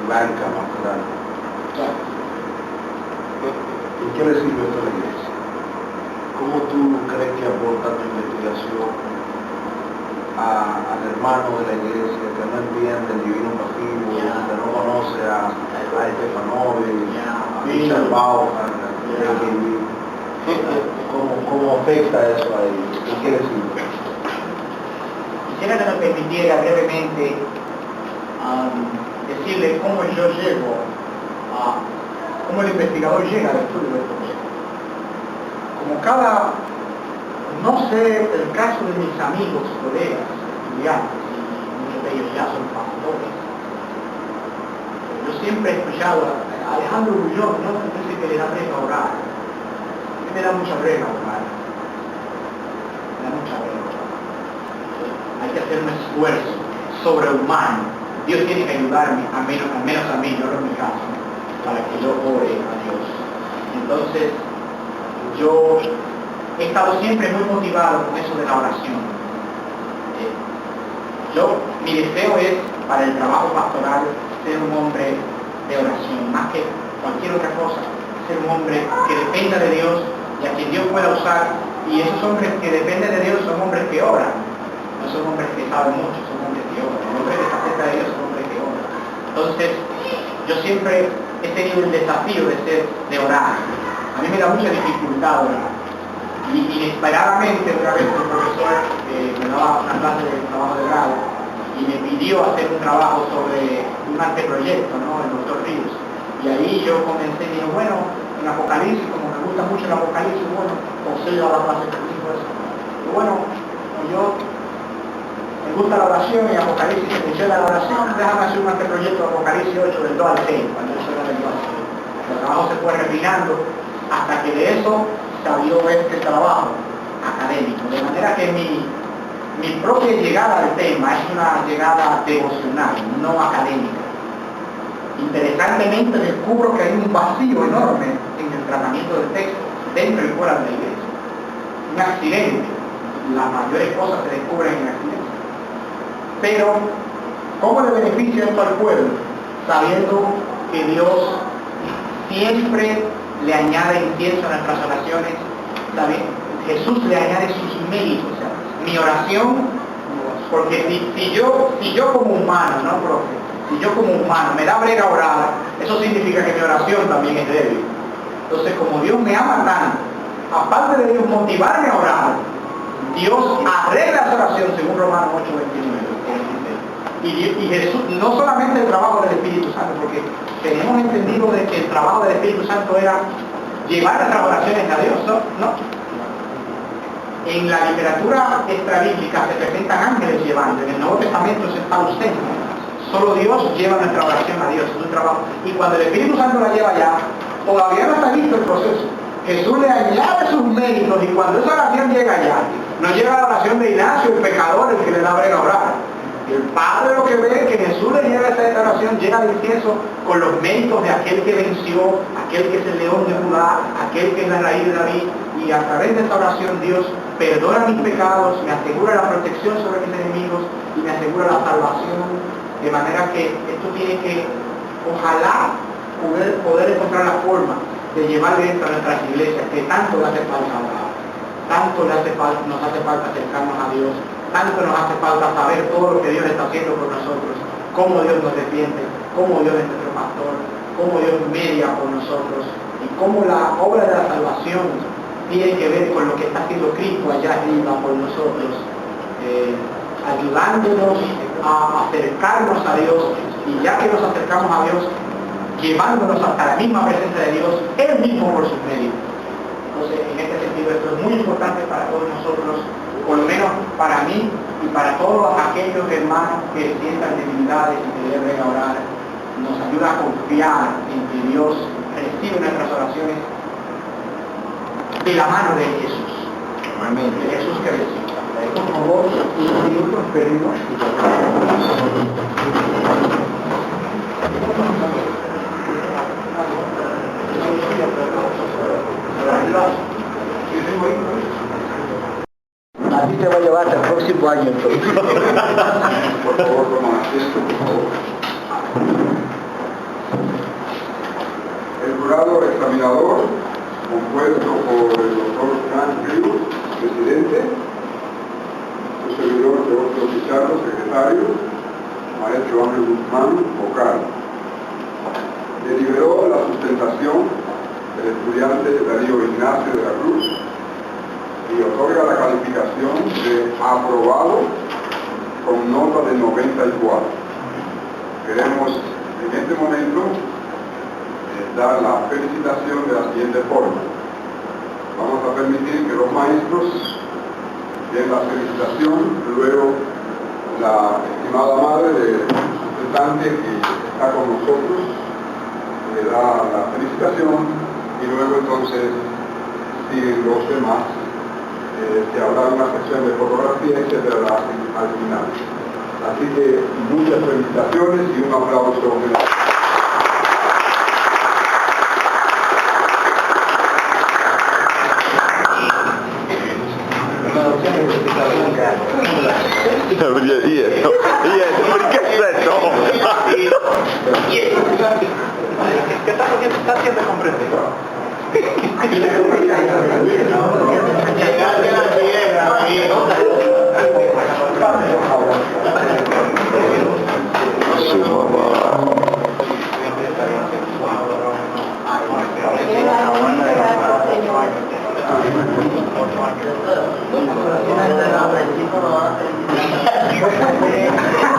blanca, más clara. ¿Y qué le sirve esto a la iglesia? ¿Cómo tú crees que aporta tu investigación al hermano de la iglesia que no entiende el divino pasivo, que no conoce a Estefanori, a Richard Bauman, ¿cómo afecta eso a ellos? ¿Y qué le sirve? Quisiera que me permitiera brevemente decirle cómo yo llego cómo el investigador llega al estudio del concepto. No sé el caso de mis amigos, colegas, estudiantes, y muchos de ellos ya son pastores. Yo siempre he escuchado a Alejandro Bullón, no dice que le da brega a orar. Me da mucha brega a orar. Me da mucha brega a orar. Hay que hacer un esfuerzo sobrehumano. Dios tiene que ayudarme, al menos a mí, yo no en mi caso, para que yo ore a Dios. Entonces, yo he estado siempre muy motivado con eso de la oración. Mi deseo es, para el trabajo pastoral, ser un hombre de oración, más que cualquier otra cosa, ser un hombre que dependa de Dios y a quien Dios pueda usar. Y esos hombres que dependen de Dios son hombres que oran, no son hombres que saben mucho, son hombres que oran. El hombre que está cerca de Dios son hombres que oran. Entonces, yo siempre he tenido el desafío de orar. A mí me da mucha dificultad orar. Y inesperadamente, otra vez el profesor me daba una clase de trabajo de grado y me pidió hacer un trabajo sobre un anteproyecto, ¿no? El doctor Ríos. Y ahí yo comencé y dije, bueno, en Apocalipsis, como me gusta mucho el Apocalipsis, bueno, José da la clase que dijo eso. Y bueno, yo me gusta la oración y Apocalipsis se funciona la oración, déjame hacer un anteproyecto de Apocalipsis 8 del 2 al 6, cuando eso era del 2 al 6. El trabajo se fue refinando hasta que de eso salió este trabajo académico, de manera que mi propia llegada al tema es una llegada devocional, no académica. Interesantemente descubro que hay un vacío enorme en el tratamiento del texto, dentro y fuera de la iglesia. Un accidente, las mayores cosas se descubren en accidentes. Pero, ¿cómo le beneficia esto al pueblo? Sabiendo que Dios siempre le añade incienso a nuestras oraciones, ¿sabe? Jesús le añade sus méritos, o sea, mi oración, porque si yo como humano, ¿no, profe? Si yo como humano me da brega orar, eso significa que mi oración también es débil. Entonces, como Dios me ama tanto, aparte de Dios motivarme a orar, Dios arregla esa oración según Romanos 8:29. Y Jesús, no solamente el trabajo del Espíritu Santo, porque tenemos entendido de que el trabajo del Espíritu Santo era llevar nuestras oraciones a Dios, ¿no? En la literatura extrabíblica se presentan ángeles llevando, en el Nuevo Testamento se está ausente. Solo Dios lleva nuestra oración a Dios, es un trabajo. Y cuando el Espíritu Santo la lleva allá, todavía no está listo el proceso. Jesús le añade sus méritos y cuando esa oración llega allá, no llega la oración de Ignacio, el pecador, el que le da brega a orar. El Padre lo que ve es que Jesús le lleva esa oración llena de incienso con los méritos de aquel que venció, aquel que es el león de Judá, aquel que es la raíz de David, y a través de esta oración Dios perdona mis pecados, me asegura la protección sobre mis enemigos y me asegura la salvación, de manera que esto tiene que, ojalá, poder encontrar la forma de llevar dentro a nuestras iglesias, que tanto le hace falta orar, tanto nos hace falta acercarnos a Dios, tanto nos hace falta saber todo lo que Dios está haciendo por nosotros, cómo Dios nos defiende, cómo Dios es nuestro pastor, cómo Dios media por nosotros y cómo la obra de la salvación tiene que ver con lo que está haciendo Cristo allá arriba por nosotros, ayudándonos a acercarnos a Dios, y ya que nos acercamos a Dios, llevándonos hasta la misma presencia de Dios, Él mismo por sus medios. Entonces, en este sentido, esto es muy importante para todos nosotros, por lo menos para mí y para todos aquellos hermanos que sientan debilidades y que deben orar. Nos ayuda a confiar en que Dios recibe nuestras oraciones de la mano de Jesús. Amén. De Jesús que recibe. Por favor, unos minutos, pedimos. A ti te va a llevar hasta el próximo año. Por favor, toma asiento, por favor. El jurado examinador, compuesto por el doctor Frank Rius, presidente, su servidor Teófilo Pizarro, secretario, maestro Ángel Guzmán, vocal. Deliberó la sustentación del estudiante Darío Ignacio de la Cruz y otorga la calificación de aprobado con nota de 94. Queremos en este momento dar la felicitación de la siguiente forma. Vamos a permitir que los maestros den la felicitación, luego la estimada madre del sustentante que está con nosotros le da la felicitación y luego entonces siguen los demás. Se habrá una sección de fotografía y se verá al final. Así que muchas felicitaciones y un aplauso. ¿Qué está haciendo comprender? Su mamá. Señor.